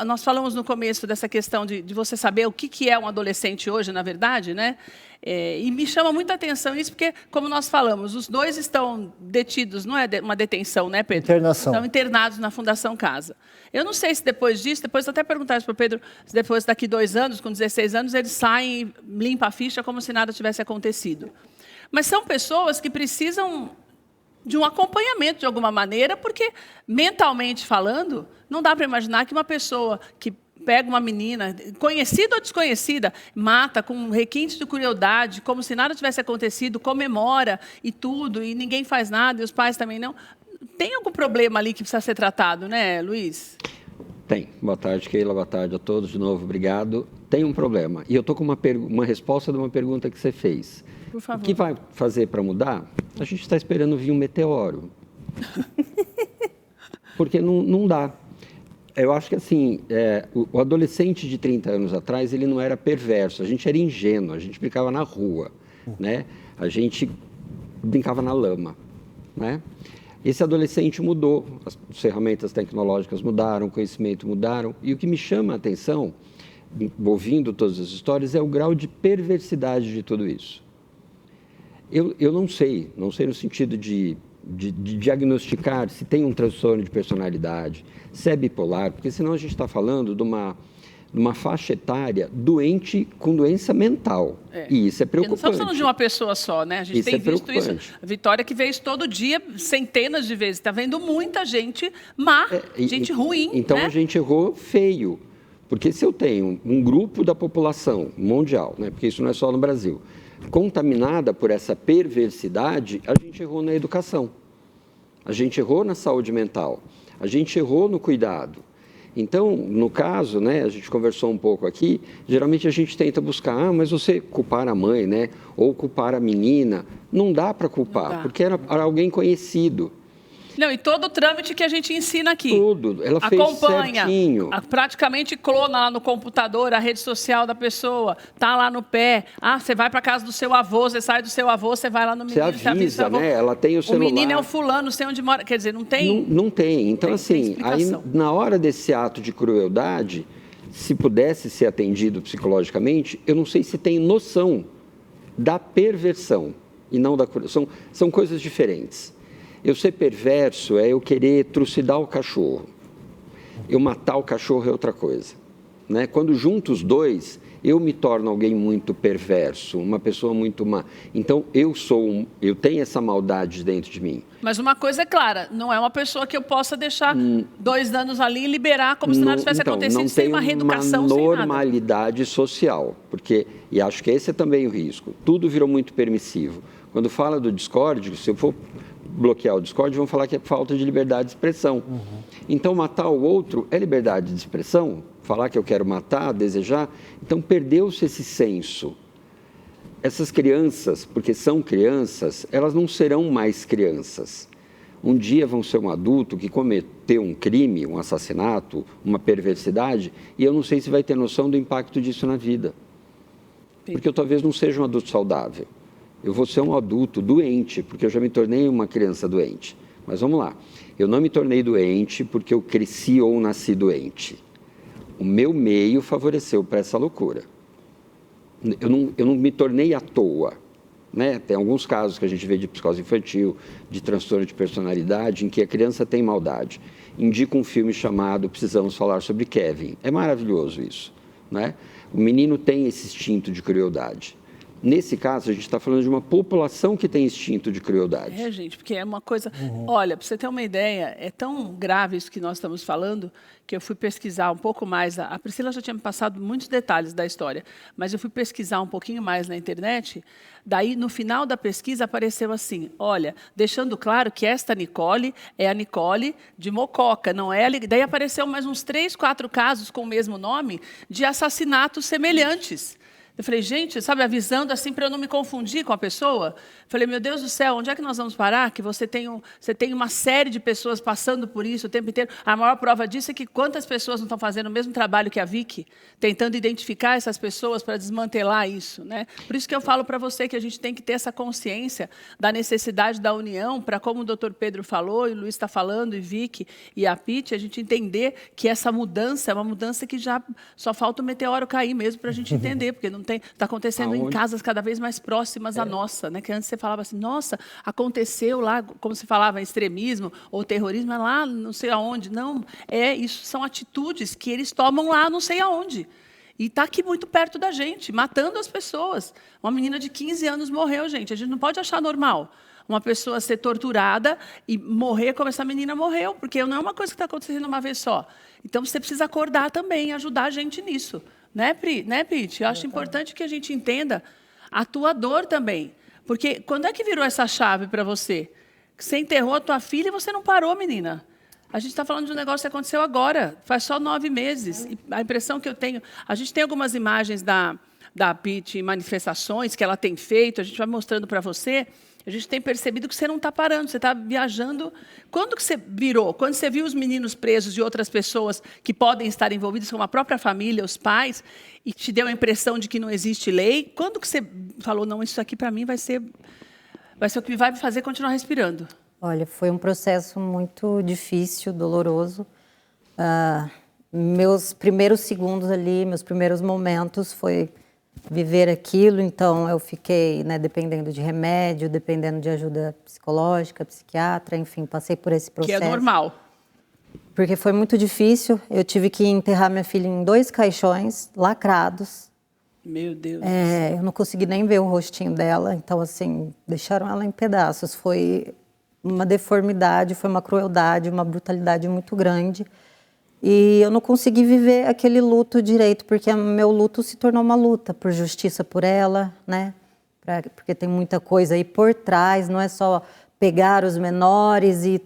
[SPEAKER 1] nós falamos no começo dessa questão de você saber o que é um adolescente hoje, na verdade, né? E me chama muita atenção isso, porque, como nós falamos, os dois estão detidos, não é uma detenção, né, Pedro?
[SPEAKER 8] Internação.
[SPEAKER 1] Estão internados na Fundação Casa. Eu não sei se depois disso, depois até perguntar para o Pedro, se depois daqui 2 anos, com 16 anos, eles saem e limpam a ficha como se nada tivesse acontecido. Mas são pessoas que precisam de um acompanhamento de alguma maneira, porque, mentalmente falando, não dá para imaginar que uma pessoa que pega uma menina, conhecida ou desconhecida, mata com requintes de crueldade, como se nada tivesse acontecido, comemora e tudo, e ninguém faz nada, e os pais também não. Tem algum problema ali que precisa ser tratado, né, Luiz?
[SPEAKER 9] Tem. Boa tarde, Keila. Boa tarde a todos de novo. Obrigado. Tem um problema. E eu estou com uma resposta de uma pergunta que você fez.
[SPEAKER 1] Por favor.
[SPEAKER 9] O que vai fazer para mudar? A gente está esperando vir um meteoro. Porque não dá. Eu acho que assim, o adolescente de 30 anos atrás, ele não era perverso, a gente era ingênuo, a gente brincava na rua, né? A gente brincava na lama, né? Esse adolescente mudou, as ferramentas tecnológicas mudaram, o conhecimento mudaram, e o que me chama a atenção, ouvindo todas as histórias, é o grau de perversidade de tudo isso. Eu não sei no sentido de diagnosticar se tem um transtorno de personalidade, se é bipolar, porque senão a gente está falando de uma faixa etária doente com doença mental. E isso é preocupante. Não
[SPEAKER 1] estamos falando de uma pessoa só, né? A gente tem visto isso. A Vitória que vê isso todo dia, centenas de vezes. Está vendo muita gente má, gente ruim.
[SPEAKER 9] Então,
[SPEAKER 1] né?
[SPEAKER 9] A gente errou feio. Porque se eu tenho um grupo da população mundial, né? Porque isso não é só no Brasil, contaminada por essa perversidade, a gente errou na educação, a gente errou na saúde mental, a gente errou no cuidado. Então, no caso, né, a gente conversou um pouco aqui, geralmente a gente tenta buscar, mas você culpar a mãe, né, ou culpar a menina, não dá para culpar, porque era alguém conhecido.
[SPEAKER 1] Não, e todo o trâmite que a gente ensina aqui.
[SPEAKER 9] Tudo, ela fez certinho.
[SPEAKER 1] Praticamente clona lá no computador a rede social da pessoa, tá lá no pé. Você vai para casa do seu avô, você sai do seu avô, você vai lá no menino.
[SPEAKER 9] Você avisa, né? Ela tem o celular.
[SPEAKER 1] O menino é o fulano, não sei onde mora. Quer dizer, não tem...
[SPEAKER 9] Não tem. Então, assim, aí, na hora desse ato de crueldade, se pudesse ser atendido psicologicamente, eu não sei se tem noção da perversão e não da crueldade. São coisas diferentes. Eu ser perverso é eu querer trucidar o cachorro. Eu matar o cachorro é outra coisa, né? Quando junto os dois, eu me torno alguém muito perverso, uma pessoa muito má. Então, eu tenho essa maldade dentro de mim.
[SPEAKER 1] Mas uma coisa é clara, não é uma pessoa que eu possa deixar 2 anos ali e liberar como se nada tivesse acontecido, sem uma reeducação,
[SPEAKER 9] sem nada. Não tem uma normalidade social, e acho que esse é também o risco. Tudo virou muito permissivo. Quando fala do Discord, se eu for bloquear o Discord, vão falar que é falta de liberdade de expressão. Então, matar o outro é liberdade de expressão? Falar que eu quero matar, desejar? Então, perdeu-se esse senso. Essas crianças, porque são crianças, elas não serão mais crianças. Um dia vão ser um adulto que cometeu um crime, um assassinato, uma perversidade, e eu não sei se vai ter noção do impacto disso na vida. Porque eu talvez não seja um adulto saudável. Eu vou ser um adulto doente, porque eu já me tornei uma criança doente. Mas vamos lá. Eu não me tornei doente porque eu cresci ou nasci doente. O meu meio favoreceu para essa loucura. Eu não me tornei à toa. Né? Tem alguns casos que a gente vê de psicose infantil, de transtorno de personalidade, em que a criança tem maldade. Indica um filme chamado Precisamos Falar sobre Kevin. É maravilhoso isso. Né? O menino tem esse instinto de crueldade. Nesse caso, a gente está falando de uma população que tem instinto de crueldade.
[SPEAKER 1] É, gente, porque é uma coisa... Olha, para você ter uma ideia, é tão grave isso que nós estamos falando, que eu fui pesquisar um pouco mais. A Priscila já tinha me passado muitos detalhes da história, mas eu fui pesquisar um pouquinho mais na internet. Daí, no final da pesquisa, apareceu assim, olha, deixando claro que esta Nicole é a Nicole de Mococa, não é? Daí apareceu mais uns 3, 4 casos com o mesmo nome de assassinatos semelhantes. Eu falei, gente, sabe, avisando assim para eu não me confundir com a pessoa. Falei, meu Deus do céu, onde é que nós vamos parar? Que você tem uma série de pessoas passando por isso o tempo inteiro. A maior prova disso é que quantas pessoas não estão fazendo o mesmo trabalho que a Vicky, tentando identificar essas pessoas para desmantelar isso, né? Por isso que eu falo para você que a gente tem que ter essa consciência da necessidade da união, para como o doutor Pedro falou, e o Luiz está falando, e Vicky, e a Pete, a gente entender que essa mudança é uma mudança que já só falta o meteoro cair mesmo para a gente entender, porque não está acontecendo em casas cada vez mais próximas à nossa, né? Que antes você falava assim, nossa, aconteceu lá, como se falava, extremismo ou terrorismo, é lá não sei aonde. Não, isso são atitudes que eles tomam lá não sei aonde. E está aqui muito perto da gente, matando as pessoas. Uma menina de 15 anos morreu, gente. A gente não pode achar normal uma pessoa ser torturada e morrer como essa menina morreu, porque não é uma coisa que está acontecendo uma vez só. Então, você precisa acordar também, ajudar a gente nisso. Né, Pete? Eu acho importante que a gente entenda a tua dor também. Porque quando é que virou essa chave para você? Você enterrou a tua filha e você não parou, menina. A gente está falando de um negócio que aconteceu agora, faz só 9 meses. E a impressão que eu tenho... A gente tem algumas imagens da Pete em manifestações que ela tem feito, a gente vai mostrando para você... A gente tem percebido que você não está parando, você está viajando. Quando que você virou? Quando você viu os meninos presos e outras pessoas que podem estar envolvidas, como a própria família, os pais, e te deu a impressão de que não existe lei, quando que você falou, não, isso aqui para mim vai ser o que me vai fazer continuar respirando?
[SPEAKER 6] Olha, foi um processo muito difícil, doloroso. Meus primeiros segundos ali, meus primeiros momentos foi... viver aquilo, então eu fiquei, né, dependendo de remédio, dependendo de ajuda psicológica, psiquiatra, enfim, passei por esse processo.
[SPEAKER 1] Que é normal.
[SPEAKER 6] Porque foi muito difícil, eu tive que enterrar minha filha em 2 caixões lacrados.
[SPEAKER 1] Meu Deus.
[SPEAKER 6] Eu não consegui nem ver o rostinho dela, então assim, deixaram ela em pedaços. Foi uma deformidade, foi uma crueldade, uma brutalidade muito grande. E eu não consegui viver aquele luto direito, porque meu luto se tornou uma luta por justiça por ela, né? Porque tem muita coisa aí por trás, não é só pegar os menores e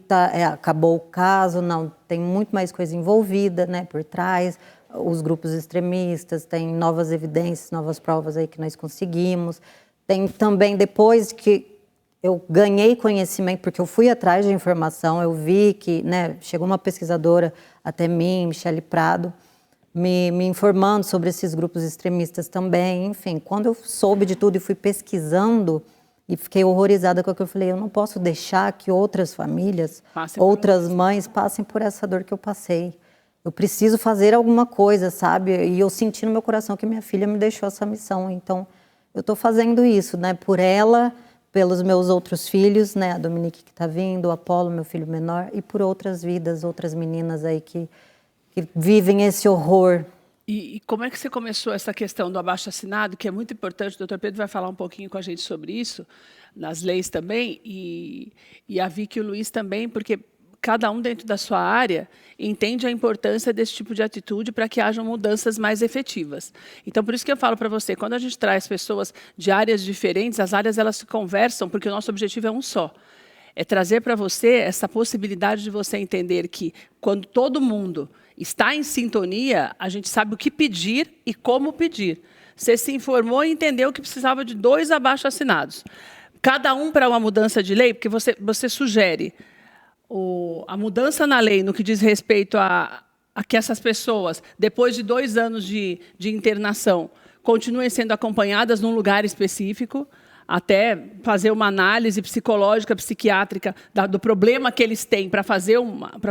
[SPEAKER 6] acabou o caso, não. Tem muito mais coisa envolvida, né, por trás. Os grupos extremistas, tem novas evidências, novas provas aí que nós conseguimos. Tem também, depois que eu ganhei conhecimento, porque eu fui atrás de informação, eu vi que, né, chegou uma pesquisadora até mim, Michele Prado, me informando sobre esses grupos extremistas também. Enfim, quando eu soube de tudo e fui pesquisando e fiquei horrorizada com aquilo, eu falei, eu não posso deixar que outras famílias, outras mães passem por essa dor que eu passei. Eu preciso fazer alguma coisa, sabe? E eu senti no meu coração que minha filha me deixou essa missão. Então, eu estou fazendo isso, né, por ela, pelos meus outros filhos, né, a Dominique que está vindo, o Apolo, meu filho menor, e por outras vidas, outras meninas aí que vivem esse horror.
[SPEAKER 1] E como é que você começou essa questão do abaixo-assinado, que é muito importante, o doutor Pedro vai falar um pouquinho com a gente sobre isso, nas leis também, e a Vicky e o Luiz também, porque cada um dentro da sua área entende a importância desse tipo de atitude para que hajam mudanças mais efetivas. Então, por isso que eu falo para você, quando a gente traz pessoas de áreas diferentes, as áreas elas se conversam, porque o nosso objetivo é um só. É trazer para você essa possibilidade de você entender que, quando todo mundo está em sintonia, a gente sabe o que pedir e como pedir. Você se informou e entendeu que precisava de 2 abaixo-assinados. Cada um para uma mudança de lei, porque você sugere a mudança na lei no que diz respeito a que essas pessoas, depois de 2 anos de internação, continuem sendo acompanhadas num lugar específico, até fazer uma análise psicológica, psiquiátrica do problema que eles têm para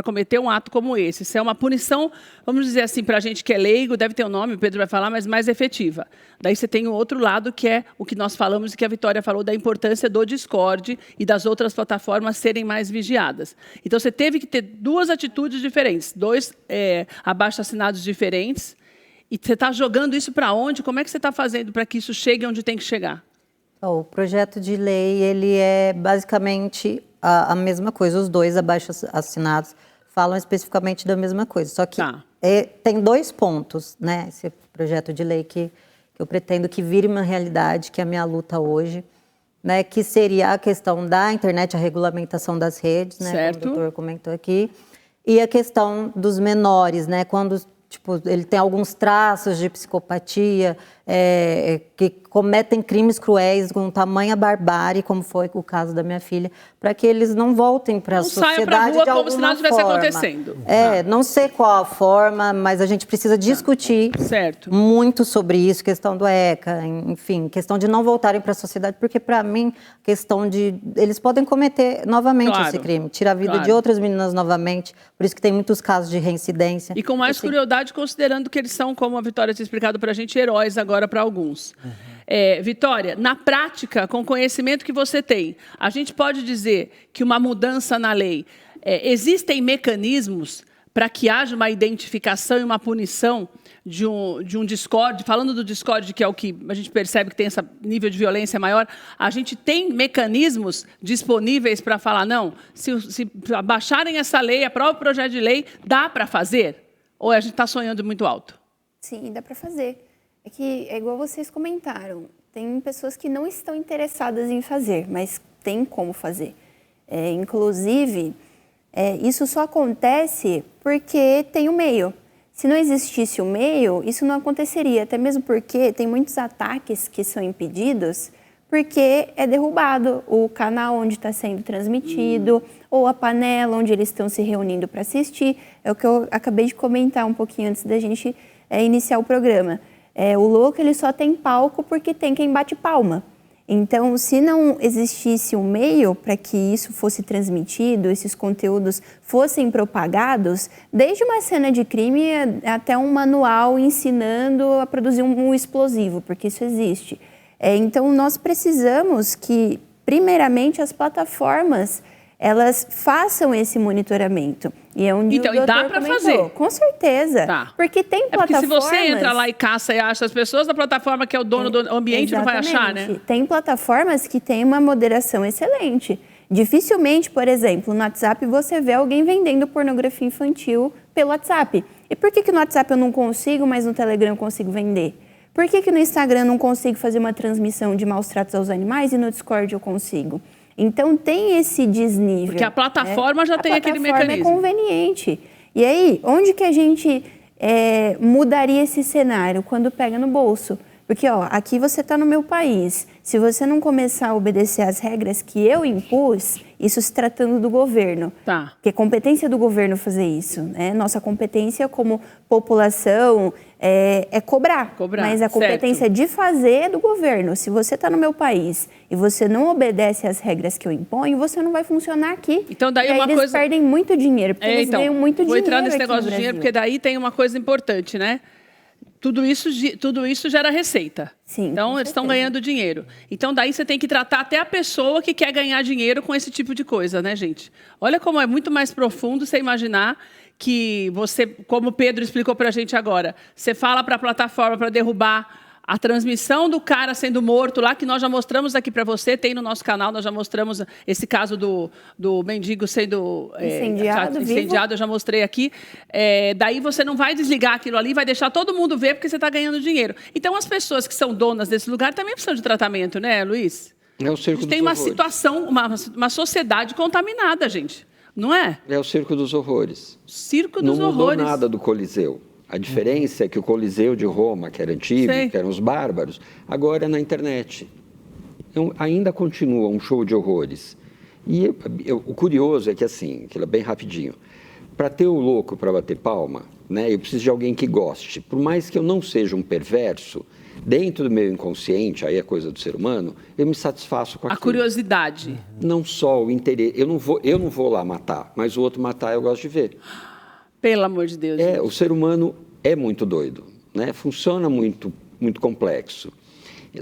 [SPEAKER 1] cometer um ato como esse. Isso é uma punição, vamos dizer assim, para a gente que é leigo, deve ter um nome, o Pedro vai falar, mas mais efetiva. Daí você tem o outro lado, que é o que nós falamos e que a Vitória falou, da importância do Discord e das outras plataformas serem mais vigiadas. Então, você teve que ter 2 atitudes diferentes, 2 abaixo-assinados diferentes, e você está jogando isso para onde? Como é que você está fazendo para que isso chegue onde tem que chegar?
[SPEAKER 6] O projeto de lei, ele é basicamente a mesma coisa. Os 2 abaixo-assinados falam especificamente da mesma coisa. Só que tem 2 pontos, né? Esse projeto de lei que eu pretendo que vire uma realidade, que é a minha luta hoje, né? Que seria a questão da internet, a regulamentação das redes, né?
[SPEAKER 1] Certo.
[SPEAKER 6] Como o doutor comentou aqui. E a questão dos menores, né? Quando ele tem alguns traços de psicopatia, que cometem crimes cruéis com tamanha barbárie, como foi o caso da minha filha, para que eles não voltem para a sociedade
[SPEAKER 1] pra rua
[SPEAKER 6] de alguma
[SPEAKER 1] como se nada estivesse
[SPEAKER 6] forma.
[SPEAKER 1] acontecendo.
[SPEAKER 6] Não sei qual a forma, mas a gente precisa discutir muito sobre isso, questão do ECA, enfim, questão de não voltarem para a sociedade, porque para mim, questão de... Eles podem cometer novamente esse crime, tirar a vida de outras meninas novamente, por isso que tem muitos casos de reincidência.
[SPEAKER 1] E com mais crueldade, considerando que eles são, como a Vitória tinha explicado para a gente, heróis agora para alguns. Vitória, na prática, com o conhecimento que você tem, a gente pode dizer que uma mudança na lei, existem mecanismos para que haja uma identificação e uma punição de um Discord, falando do Discord, que é o que a gente percebe que tem esse nível de violência maior, a gente tem mecanismos disponíveis para falar, não, se baixarem essa lei, aprovar o projeto de lei, dá para fazer? Ou a gente está sonhando muito alto?
[SPEAKER 7] Sim, dá para fazer. É igual vocês comentaram, tem pessoas que não estão interessadas em fazer, mas tem como fazer. Inclusive, isso só acontece porque tem o meio. Se não existisse o meio, isso não aconteceria, até mesmo porque tem muitos ataques que são impedidos porque é derrubado o canal onde está sendo transmitido, ou a panela onde eles estão se reunindo para assistir. É o que eu acabei de comentar um pouquinho antes da gente iniciar o programa. O louco, ele só tem palco porque tem quem bate palma. Então, se não existisse um meio para que isso fosse transmitido, esses conteúdos fossem propagados, desde uma cena de crime até um manual ensinando a produzir um explosivo, porque isso existe. Então, nós precisamos que, primeiramente, as plataformas elas façam esse monitoramento. E é onde
[SPEAKER 1] então, e dá para fazer?
[SPEAKER 7] Com certeza.
[SPEAKER 1] Tá.
[SPEAKER 7] Porque tem plataformas...
[SPEAKER 1] Porque se você entra lá e caça e acha as pessoas, a plataforma que é o dono do ambiente não vai achar, né?
[SPEAKER 7] Tem plataformas que têm uma moderação excelente. Dificilmente, por exemplo, no WhatsApp você vê alguém vendendo pornografia infantil pelo WhatsApp. E por que no WhatsApp eu não consigo, mas no Telegram eu consigo vender? Por que no Instagram eu não consigo fazer uma transmissão de maus tratos aos animais e no Discord eu consigo? Então, tem esse desnível.
[SPEAKER 1] Porque a plataforma já tem aquele mecanismo.
[SPEAKER 7] A plataforma é conveniente. E aí, onde que a gente mudaria esse cenário? Quando pega no bolso. Porque, aqui você está no meu país. Se você não começar a obedecer às regras que eu impus, isso se tratando do governo.
[SPEAKER 1] Tá.
[SPEAKER 7] Porque é competência do governo fazer isso, né? Nossa competência como população é cobrar. Mas a competência de fazer é do governo. Se você está no meu país e você não obedece às regras que eu imponho, você não vai funcionar aqui.
[SPEAKER 1] Então, daí
[SPEAKER 7] e aí eles perdem muito dinheiro, porque eles ganham muito dinheiro.
[SPEAKER 1] Vou entrar nesse negócio de dinheiro, porque daí tem uma coisa importante, né? Tudo isso gera receita.
[SPEAKER 7] Sim,
[SPEAKER 1] então, eles estão ganhando dinheiro. Então, daí você tem que tratar até a pessoa que quer ganhar dinheiro com esse tipo de coisa, né, gente? Olha como é muito mais profundo você imaginar que você, como o Pedro explicou para a gente agora, você fala para a plataforma para derrubar a transmissão do cara sendo morto lá, que nós já mostramos aqui para você, tem no nosso canal, nós já mostramos esse caso do mendigo sendo incendiado, eu já mostrei aqui. Daí você não vai desligar aquilo ali, vai deixar todo mundo ver porque você está ganhando dinheiro. Então, as pessoas que são donas desse lugar também precisam de tratamento, né, Luiz?
[SPEAKER 9] É o circo dos horrores.
[SPEAKER 1] Tem uma situação, uma sociedade contaminada, gente, não é?
[SPEAKER 9] É o circo dos horrores.
[SPEAKER 1] Circo dos horrores.
[SPEAKER 9] Não mudou nada do Coliseu. A diferença é que o Coliseu de Roma, que era antigo, que eram os bárbaros, agora é na internet. Então, ainda continua um show de horrores. E o curioso é que, assim, aquilo é bem rapidinho, para ter o louco para bater palma, né, eu preciso de alguém que goste. Por mais que eu não seja um perverso, dentro do meu inconsciente, aí é coisa do ser humano, eu me satisfaço com aquilo.
[SPEAKER 1] A curiosidade.
[SPEAKER 9] Não só o interesse. Eu não vou lá matar, mas o outro matar eu gosto de ver.
[SPEAKER 1] Pelo amor de Deus.
[SPEAKER 9] O ser humano é muito doido, né? Funciona muito, muito complexo.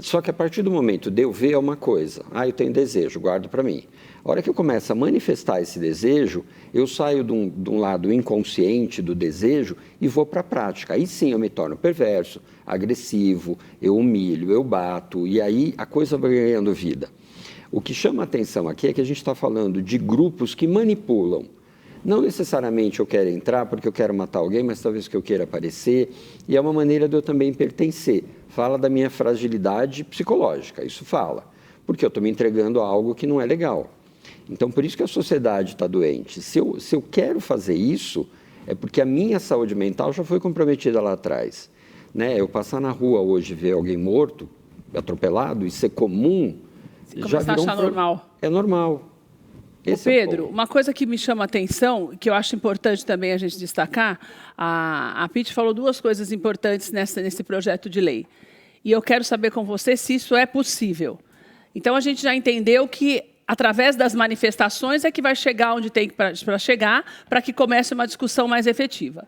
[SPEAKER 9] Só que a partir do momento de eu ver uma coisa, eu tenho desejo, guardo para mim. A hora que eu começo a manifestar esse desejo, eu saio de um lado inconsciente do desejo e vou para a prática. Aí sim eu me torno perverso, agressivo, eu humilho, eu bato, e aí a coisa vai ganhando vida. O que chama a atenção aqui é que a gente está falando de grupos que manipulam. Não necessariamente eu quero entrar porque eu quero matar alguém, mas talvez que eu queira aparecer, e é uma maneira de eu também pertencer. Fala da minha fragilidade psicológica, isso fala, porque eu estou me entregando a algo que não é legal. Então, por isso que a sociedade está doente. Se eu quero fazer isso, é porque a minha saúde mental já foi comprometida lá atrás. Né? Eu passar na rua hoje e ver alguém morto, atropelado, e ser comum, já virou
[SPEAKER 1] normal.
[SPEAKER 9] É normal.
[SPEAKER 1] Pedro, uma coisa que me chama a atenção, que eu acho importante também a gente destacar, a Pitty falou duas coisas importantes nesse projeto de lei. E eu quero saber com você se isso é possível. Então, a gente já entendeu que, através das manifestações, é que vai chegar onde tem para chegar, para que comece uma discussão mais efetiva.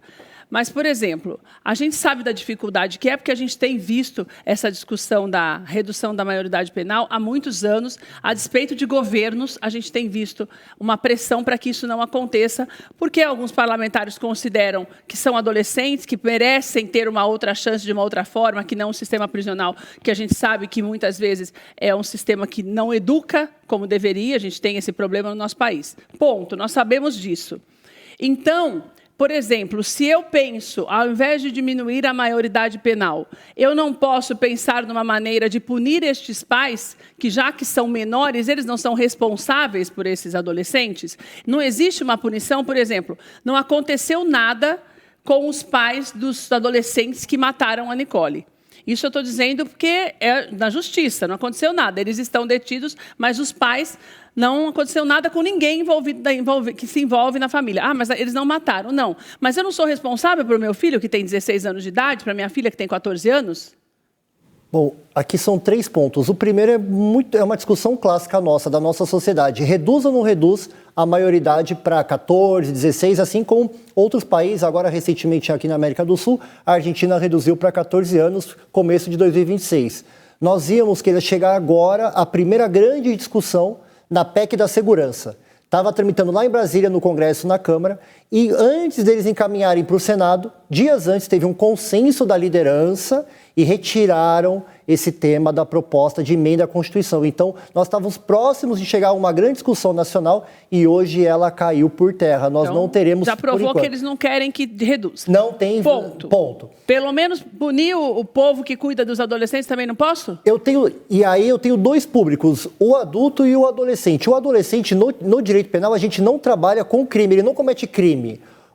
[SPEAKER 1] Mas, por exemplo, a gente sabe da dificuldade que é, porque a gente tem visto essa discussão da redução da maioridade penal há muitos anos, a despeito de governos, a gente tem visto uma pressão para que isso não aconteça, porque alguns parlamentares consideram que são adolescentes, que merecem ter uma outra chance de uma outra forma, que não um sistema prisional, que a gente sabe que muitas vezes é um sistema que não educa como deveria, a gente tem esse problema no nosso país. Ponto, nós sabemos disso. Então, por exemplo, se eu penso, ao invés de diminuir a maioridade penal, eu não posso pensar numa maneira de punir estes pais, que já que são menores, eles não são responsáveis por esses adolescentes? Não existe uma punição, por exemplo, não aconteceu nada com os pais dos adolescentes que mataram a Nicole. Isso eu estou dizendo porque é na justiça, não aconteceu nada. Eles estão detidos, mas os pais, não aconteceu nada com ninguém que se envolve na família. Mas eles não mataram, não. Mas eu não sou responsável pelo meu filho, que tem 16 anos de idade, para minha filha, que tem 14 anos?
[SPEAKER 8] Bom, aqui são 3 pontos. O primeiro é uma discussão clássica nossa, da nossa sociedade. Reduz ou não reduz a maioridade para 14, 16, assim como outros países, agora recentemente aqui na América do Sul, a Argentina reduziu para 14 anos, começo de 2026. Nós íamos querer chegar agora à primeira grande discussão na PEC da segurança. Estava tramitando lá em Brasília, no Congresso, na Câmara, e antes deles encaminharem para o Senado, dias antes teve um consenso da liderança e retiraram esse tema da proposta de emenda à Constituição. Então, nós estávamos próximos de chegar a uma grande discussão nacional e hoje ela caiu por terra. Nós não teremos,
[SPEAKER 1] já provou que eles não querem que reduza.
[SPEAKER 8] Não tem ponto.
[SPEAKER 1] Pelo menos punir o povo que cuida dos adolescentes também não posso?
[SPEAKER 8] Eu tenho 2 públicos, o adulto e o adolescente. O adolescente, no direito penal, a gente não trabalha com crime, ele não comete crime.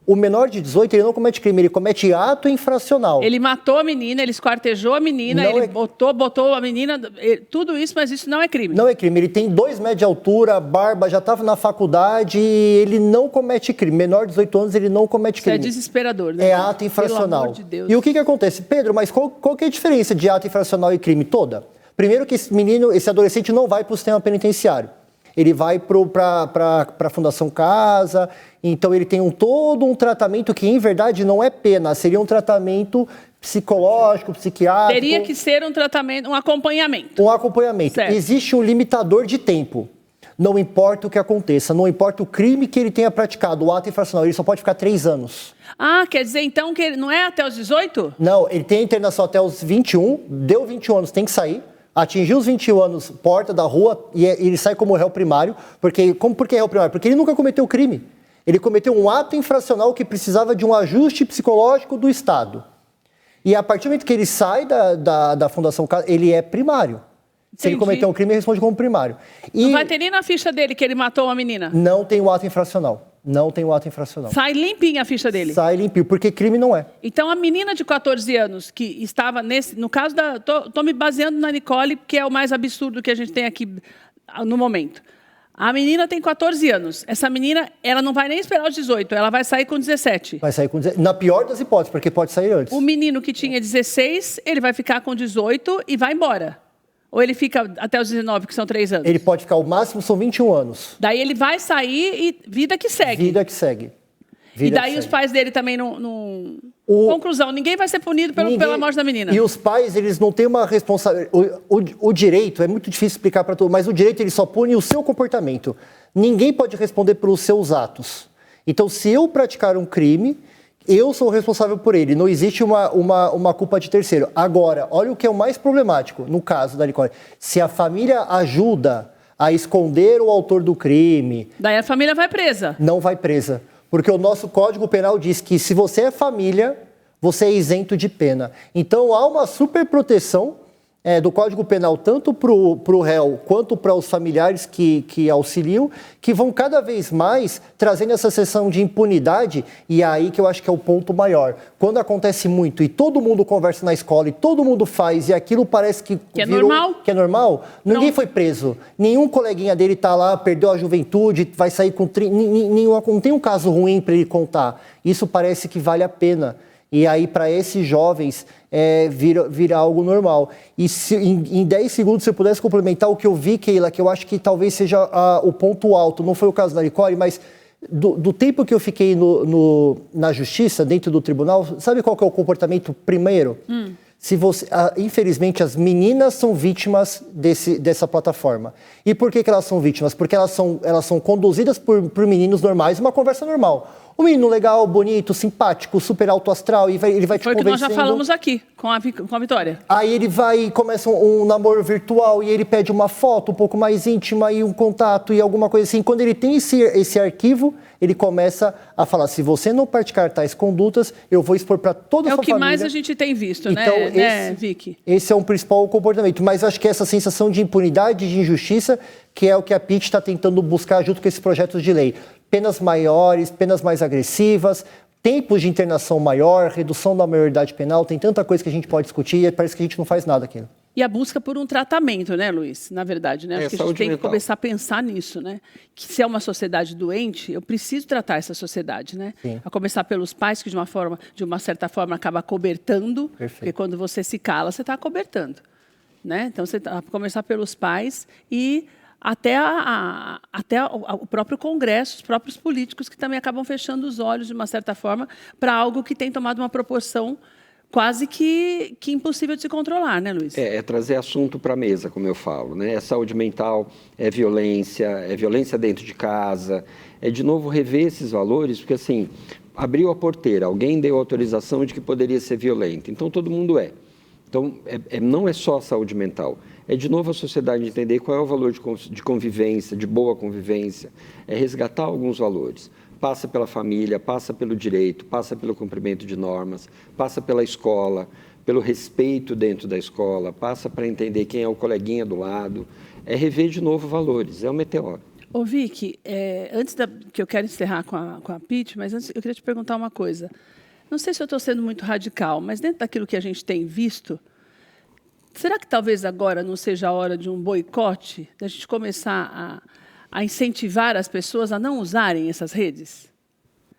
[SPEAKER 8] O menor de 18, ele não comete crime, ele comete ato infracional.
[SPEAKER 1] Ele matou a menina, ele esquartejou a menina, ele botou a menina, tudo isso, mas isso não é crime.
[SPEAKER 8] Não é crime, ele tem 2 metros de altura, barba, já estava na faculdade, ele não comete crime. Menor de 18 anos, ele não comete crime.
[SPEAKER 1] Isso é desesperador, né?
[SPEAKER 8] É ato infracional.
[SPEAKER 1] Pelo amor de Deus.
[SPEAKER 8] E o que acontece? Pedro, mas qual que é a diferença de ato infracional e crime toda? Primeiro que esse adolescente não vai para o sistema penitenciário. Ele vai para a Fundação Casa, então ele tem todo um tratamento que, em verdade, não é pena, seria um tratamento psicológico, psiquiátrico.
[SPEAKER 1] Teria que ser um tratamento, um acompanhamento.
[SPEAKER 8] Um acompanhamento. Certo. Existe um limitador de tempo. Não importa o que aconteça, não importa o crime que ele tenha praticado, o ato infracional, ele só pode ficar 3 anos.
[SPEAKER 1] Quer dizer, então, que ele não é até os 18?
[SPEAKER 8] Não, ele tem internação até os 21, deu 21 anos, tem que sair. Atingiu os 21 anos, porta da rua, e ele sai como réu primário. Por que réu primário? Porque ele nunca cometeu crime. Ele cometeu um ato infracional que precisava de um ajuste psicológico do Estado. E a partir do momento que ele sai da Fundação Casa, ele é primário.
[SPEAKER 1] Entendi.
[SPEAKER 8] Se ele cometer um crime, ele responde como primário.
[SPEAKER 1] Não vai ter nem na ficha dele que ele matou uma menina?
[SPEAKER 8] Não tem o ato infracional. Não tem o ato infracional.
[SPEAKER 1] Sai limpinha a ficha dele?
[SPEAKER 8] Sai limpinho, porque crime não é.
[SPEAKER 1] Então, a menina de 14 anos que estava no caso Tô me baseando na Nicole, que é o mais absurdo que a gente tem aqui no momento. A menina tem 14 anos. Essa menina, ela não vai nem esperar os 18, ela vai sair com 17.
[SPEAKER 8] Vai sair com 17. Na pior das hipóteses, porque pode sair antes.
[SPEAKER 1] O menino que tinha 16, ele vai ficar com 18 e vai embora. Ou ele fica até os 19, que são 3 anos?
[SPEAKER 8] Ele pode ficar, o máximo são 21 anos.
[SPEAKER 1] Daí ele vai sair e vida que segue.
[SPEAKER 8] Vida que segue.
[SPEAKER 1] E daí os pais dele também não... Conclusão, ninguém vai ser punido pela morte da menina.
[SPEAKER 8] E os pais, eles não têm uma responsabilidade... O direito, é muito difícil explicar para todo mundo, mas o direito ele só pune o seu comportamento. Ninguém pode responder pelos seus atos. Então, se eu praticar um crime, eu sou responsável por ele. Não existe uma culpa de terceiro. Agora, olha o que é o mais problemático, no caso da Nicole. Se a família ajuda a esconder o autor do crime...
[SPEAKER 1] Daí a família vai presa.
[SPEAKER 8] Não vai presa. Porque o nosso Código Penal diz que se você é família, você é isento de pena. Então, há uma superproteção do Código Penal, tanto para o réu quanto para os familiares que auxiliam, que vão cada vez mais trazendo essa sensação de impunidade, e é aí que eu acho que é o ponto maior. Quando acontece muito e todo mundo conversa na escola e todo mundo faz, e aquilo parece que
[SPEAKER 1] é normal.
[SPEAKER 8] Que é normal, ninguém foi preso. Nenhum coleguinha dele está lá, perdeu a juventude, vai sair com... Não tem um caso ruim para ele contar. Isso parece que vale a pena. E aí, para esses jovens, vira algo normal. E se em 10 segundos, se eu pudesse complementar o que eu vi, Keila, que eu acho que talvez seja o ponto alto, não foi o caso da Nicole, mas do tempo que eu fiquei na justiça, dentro do tribunal, sabe qual que é o comportamento primeiro? Infelizmente, as meninas são vítimas dessa plataforma. E por que elas são vítimas? Porque elas são conduzidas por meninos normais, uma conversa normal. Um menino legal, bonito, simpático, super alto astral, e ele vai te convencendo.
[SPEAKER 1] Foi o que nós já falamos aqui com a Vitória.
[SPEAKER 8] Aí ele vai e começa um namoro virtual, e ele pede uma foto um pouco mais íntima, e um contato, e alguma coisa assim. Quando ele tem esse arquivo, ele começa a falar, se você não praticar tais condutas, eu vou expor para toda a sua família.
[SPEAKER 1] É o que mais a gente tem visto, né, Vicky?
[SPEAKER 8] Esse é um principal comportamento. Mas acho que essa sensação de impunidade, de injustiça, que é o que a PIT está tentando buscar junto com esses projetos de lei. Penas maiores, penas mais agressivas, tempos de internação maior, redução da maioridade penal, tem tanta coisa que a gente pode discutir e parece que a gente não faz nada aqui.
[SPEAKER 1] E a busca por um tratamento, né, Luiz? Na verdade, né? Acho que a gente tem que começar a pensar nisso, né? Que se é uma sociedade doente, eu preciso tratar essa sociedade, né?
[SPEAKER 8] Sim.
[SPEAKER 1] A começar pelos pais, que de uma certa forma acaba cobertando, porque quando você se cala, você está cobertando, né? Então, você a começar pelos pais e até o próprio Congresso, os próprios políticos que também acabam fechando os olhos, de uma certa forma, para algo que tem tomado uma proporção quase que impossível de se controlar, né, Luiz?
[SPEAKER 9] É trazer assunto para a mesa, como eu falo, né? É saúde mental, é violência dentro de casa, é de novo rever esses valores, porque assim, abriu a porteira, alguém deu autorização de que poderia ser violento, então todo mundo é. Então, não é só a saúde mental, é de novo a sociedade entender qual é o valor de convivência, de boa convivência, é resgatar alguns valores. Passa pela família, passa pelo direito, passa pelo cumprimento de normas, passa pela escola, pelo respeito dentro da escola, passa para entender quem é o coleguinha do lado, é rever de novo valores, é o meteoro.
[SPEAKER 1] Ô, Vicky, antes que eu quero encerrar com a Pete, mas antes eu queria te perguntar uma coisa. Não sei se eu estou sendo muito radical, mas dentro daquilo que a gente tem visto, será que talvez agora não seja a hora de um boicote, da gente começar a incentivar as pessoas a não usarem essas redes?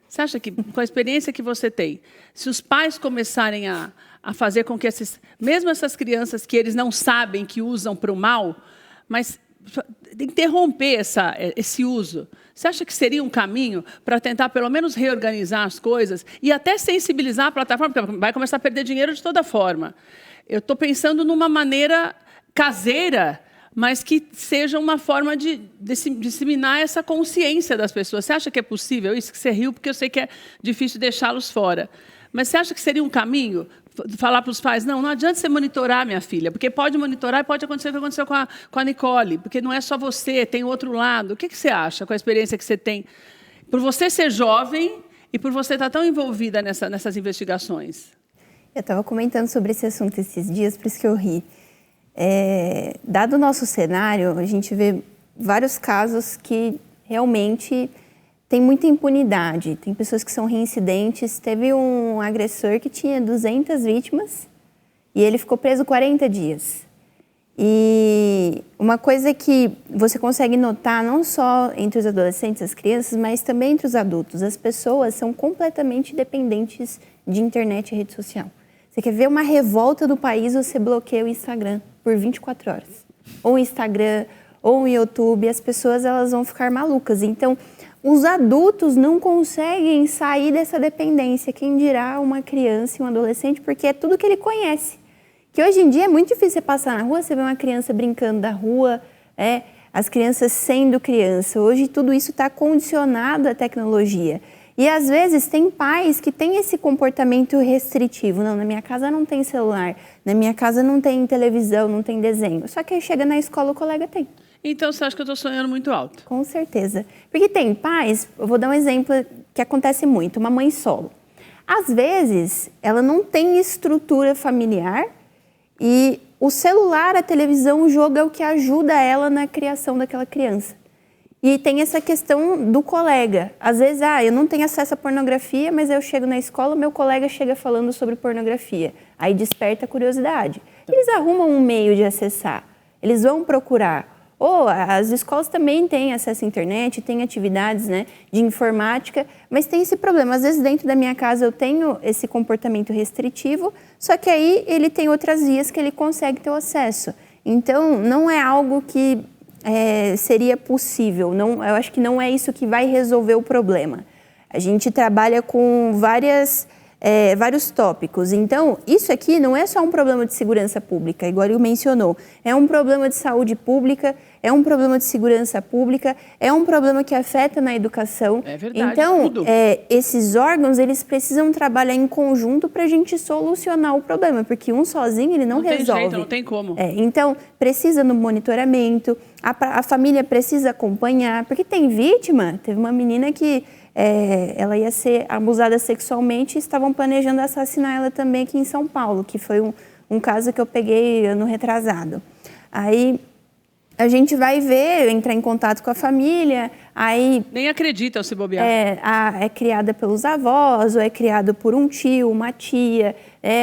[SPEAKER 1] Você acha que, com a experiência que você tem, se os pais começarem a fazer com que mesmo essas crianças que eles não sabem que usam para o mal, mas interromper esse uso, você acha que seria um caminho para tentar, pelo menos, reorganizar as coisas e até sensibilizar a plataforma, porque vai começar a perder dinheiro de toda forma. Eu estou pensando numa maneira caseira, mas que seja uma forma de disseminar essa consciência das pessoas. Você acha que é possível isso? Que você riu, porque eu sei que é difícil deixá-los fora. Mas você acha que seria um caminho falar para os pais, não adianta você monitorar, minha filha, porque pode monitorar e pode acontecer o que aconteceu com a Nicole, porque não é só você, tem o outro lado. O que você acha, com a experiência que você tem, por você ser jovem e por você estar tão envolvida nessas investigações?
[SPEAKER 7] Eu estava comentando sobre esse assunto esses dias, por isso que eu ri. Dado o nosso cenário, a gente vê vários casos que realmente tem muita impunidade. Tem pessoas que são reincidentes. Teve um agressor que tinha 200 vítimas e ele ficou preso 40 dias. E uma coisa que você consegue notar, não só entre os adolescentes, as crianças, mas também entre os adultos. As pessoas são completamente dependentes de internet e rede social. Você quer ver uma revolta do país, você bloqueia o Instagram por 24 horas. Ou o Instagram, ou o YouTube, as pessoas elas vão ficar malucas. Então, os adultos não conseguem sair dessa dependência. Quem dirá uma criança e um adolescente, porque é tudo que ele conhece. Que hoje em dia é muito difícil você passar na rua, você vê uma criança brincando da rua, as crianças sendo criança. Hoje tudo isso está condicionado à tecnologia. E às vezes tem pais que têm esse comportamento restritivo. Não, na minha casa não tem celular, na minha casa não tem televisão, não tem desenho. Só que aí chega na escola, o colega tem.
[SPEAKER 1] Então você acha que eu estou sonhando muito alto?
[SPEAKER 7] Com certeza. Porque tem pais, eu vou dar um exemplo que acontece muito, uma mãe solo. Às vezes, ela não tem estrutura familiar e o celular, a televisão, o jogo é o que ajuda ela na criação daquela criança. E tem essa questão do colega. Às vezes, eu não tenho acesso à pornografia, mas eu chego na escola, meu colega chega falando sobre pornografia. Aí desperta a curiosidade. Eles arrumam um meio de acessar. Eles vão procurar. Ou as escolas também têm acesso à internet, têm atividades, né, de informática, mas tem esse problema. Às vezes, dentro da minha casa, eu tenho esse comportamento restritivo, só que aí ele tem outras vias que ele consegue ter o acesso. Então, não é algo que seria possível. Não, eu acho que não é isso que vai resolver o problema. A gente trabalha com vários tópicos. Então, isso aqui não é só um problema de segurança pública, igual ele mencionou. É um problema de saúde pública, é um problema de segurança pública, é um problema que afeta na educação.
[SPEAKER 1] É verdade,
[SPEAKER 7] então,
[SPEAKER 1] tudo.
[SPEAKER 7] Esses órgãos, eles precisam trabalhar em conjunto para a gente solucionar o problema, porque um sozinho ele não resolve.
[SPEAKER 1] Não tem jeito, não tem como.
[SPEAKER 7] Então, precisa no monitoramento, a família precisa acompanhar, porque tem vítima, teve uma menina que ela ia ser abusada sexualmente e estavam planejando assassinar ela também aqui em São Paulo, que foi um caso que eu peguei ano retrasado. Aí a gente vai ver, entrar em contato com a família, aí...
[SPEAKER 1] Nem acredita se bobear.
[SPEAKER 7] É criada pelos avós, ou é criado por um tio, uma tia,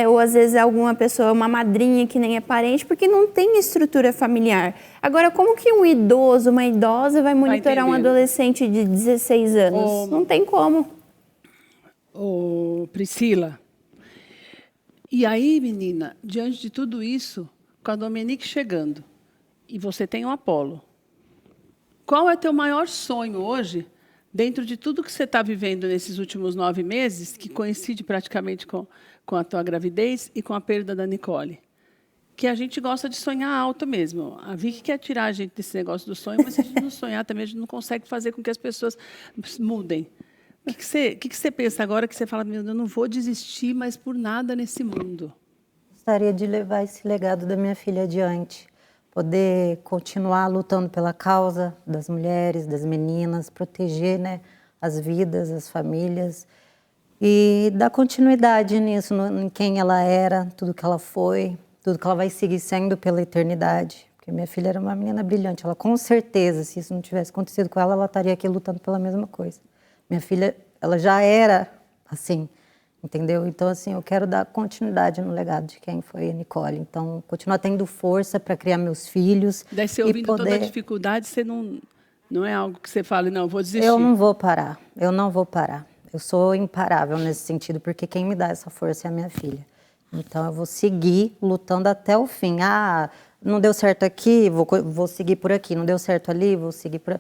[SPEAKER 7] ou às vezes é alguma pessoa, uma madrinha que nem é parente, porque não tem estrutura familiar. Agora, como que um idoso, uma idosa vai monitorar um adolescente de 16 anos? Não tem como.
[SPEAKER 1] Priscila, e aí, menina, diante de tudo isso, com a Dominique chegando, e você tem o Apolo, qual é teu maior sonho hoje, dentro de tudo que você está vivendo nesses últimos 9 meses, que coincide praticamente com a tua gravidez e com a perda da Nicole? Que a gente gosta de sonhar alto mesmo. A Vicky quer tirar a gente desse negócio do sonho, mas se a gente não sonhar também, a gente não consegue fazer com que as pessoas mudem. O que você pensa agora que você fala, meu Deus, eu não vou desistir mais por nada nesse mundo?
[SPEAKER 6] Gostaria de levar esse legado da minha filha adiante. Poder continuar lutando pela causa das mulheres, das meninas, proteger, né, as vidas, as famílias e dar continuidade nisso, em quem ela era, tudo que ela foi, tudo que ela vai seguir sendo pela eternidade. Porque minha filha era uma menina brilhante, ela com certeza, se isso não tivesse acontecido com ela, ela estaria aqui lutando pela mesma coisa. Minha filha, ela já era assim, entendeu? Então, assim, eu quero dar continuidade no legado de quem foi a Nicole. Então, continuar tendo força para criar meus filhos.
[SPEAKER 1] Daí você ouvindo toda a dificuldade, você não é algo que você fala, não, vou desistir.
[SPEAKER 6] Eu não vou parar, eu não vou parar. Eu sou imparável nesse sentido, porque quem me dá essa força é a minha filha. Então, eu vou seguir lutando até o fim. Não deu certo aqui, vou seguir por aqui. Não deu certo ali, vou seguir por...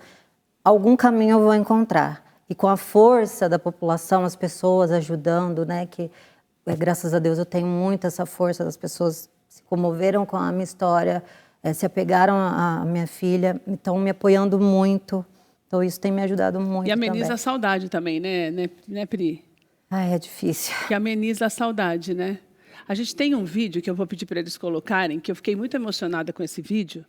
[SPEAKER 6] Algum caminho eu vou encontrar. E com a força da população, as pessoas ajudando, né? Que, graças a Deus, eu tenho muito essa força das pessoas se comoveram com a minha história, se apegaram à minha filha, estão me apoiando muito. Então, isso tem me ajudado muito.
[SPEAKER 1] E ameniza
[SPEAKER 6] também.
[SPEAKER 1] A saudade também, né, Pri?
[SPEAKER 6] É difícil.
[SPEAKER 1] Que ameniza a saudade, né? A gente tem um vídeo que eu vou pedir para eles colocarem, que eu fiquei muito emocionada com esse vídeo,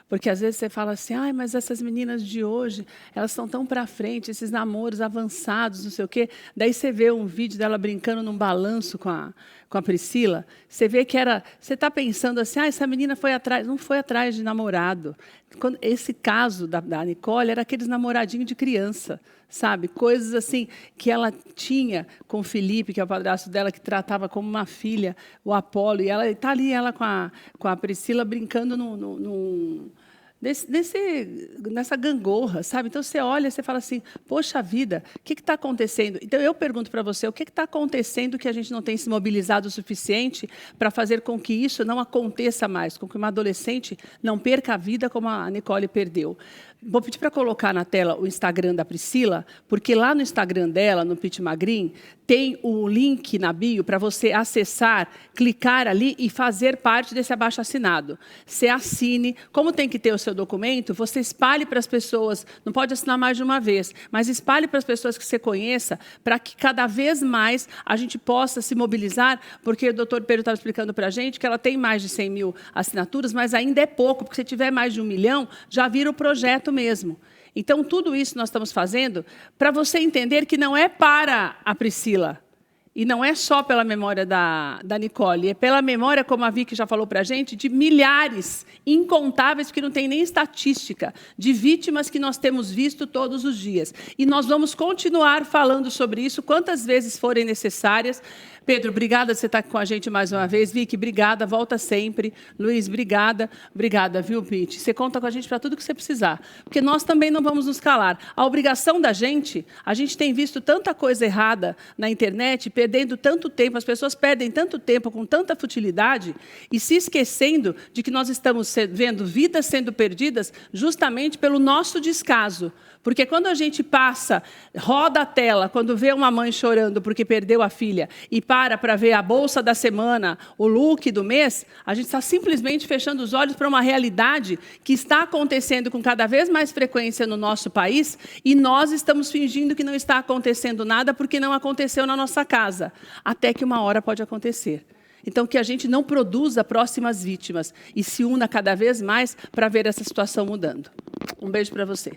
[SPEAKER 1] porque às vezes você fala assim, mas essas meninas de hoje, elas estão tão para frente, esses namoros avançados, não sei o quê. Daí você vê um vídeo dela brincando num balanço com a Priscila, você vê que você está pensando assim, essa menina foi atrás, não foi atrás de namorado. Esse caso da Nicole era aqueles namoradinhos de criança, sabe? Coisas assim que ela tinha com o Felipe, que é o padrasto dela, que tratava como uma filha, o Apolo, e ela está ali, ela com a Priscila brincando nessa gangorra, sabe? Então, você olha e você fala assim, poxa vida, o que está acontecendo? Então, eu pergunto para você, o que está acontecendo que a gente não tem se mobilizado o suficiente para fazer com que isso não aconteça mais, com que uma adolescente não perca a vida como a Nicole perdeu? Vou pedir para colocar na tela o Instagram da Priscila, porque lá no Instagram dela, no Pit Magrin, tem o link na bio para você acessar, clicar ali e fazer parte desse abaixo-assinado. Você assine, como tem que ter o seu documento, você espalhe para as pessoas, não pode assinar mais de uma vez, mas espalhe para as pessoas que você conheça, para que cada vez mais a gente possa se mobilizar, porque o doutor Pedro estava explicando para a gente que ela tem mais de 100 mil assinaturas, mas ainda é pouco, porque se tiver mais de 1 milhão, já vira o projeto mesmo. Então, tudo isso nós estamos fazendo para você entender que não é para a Priscila, e não é só pela memória da Nicole, é pela memória, como a Vicky já falou para a gente, de milhares, incontáveis, que não tem nem estatística, de vítimas que nós temos visto todos os dias. E nós vamos continuar falando sobre isso quantas vezes forem necessárias. Pedro, obrigada por você estar com a gente mais uma vez. Vicky, obrigada, volta sempre. Luiz, obrigada. Obrigada, viu, Pete? Você conta com a gente para tudo que você precisar. Porque nós também não vamos nos calar. A obrigação da gente, a gente tem visto tanta coisa errada na internet, perdendo tanto tempo, as pessoas perdem tanto tempo com tanta futilidade e se esquecendo de que nós estamos vendo vidas sendo perdidas justamente pelo nosso descaso. Porque quando a gente passa, roda a tela, quando vê uma mãe chorando porque perdeu a filha e para ver a bolsa da semana, o look do mês, a gente está simplesmente fechando os olhos para uma realidade que está acontecendo com cada vez mais frequência no nosso país e nós estamos fingindo que não está acontecendo nada porque não aconteceu na nossa casa, até que uma hora pode acontecer. Então, que a gente não produza próximas vítimas e se una cada vez mais para ver essa situação mudando. Um beijo para você.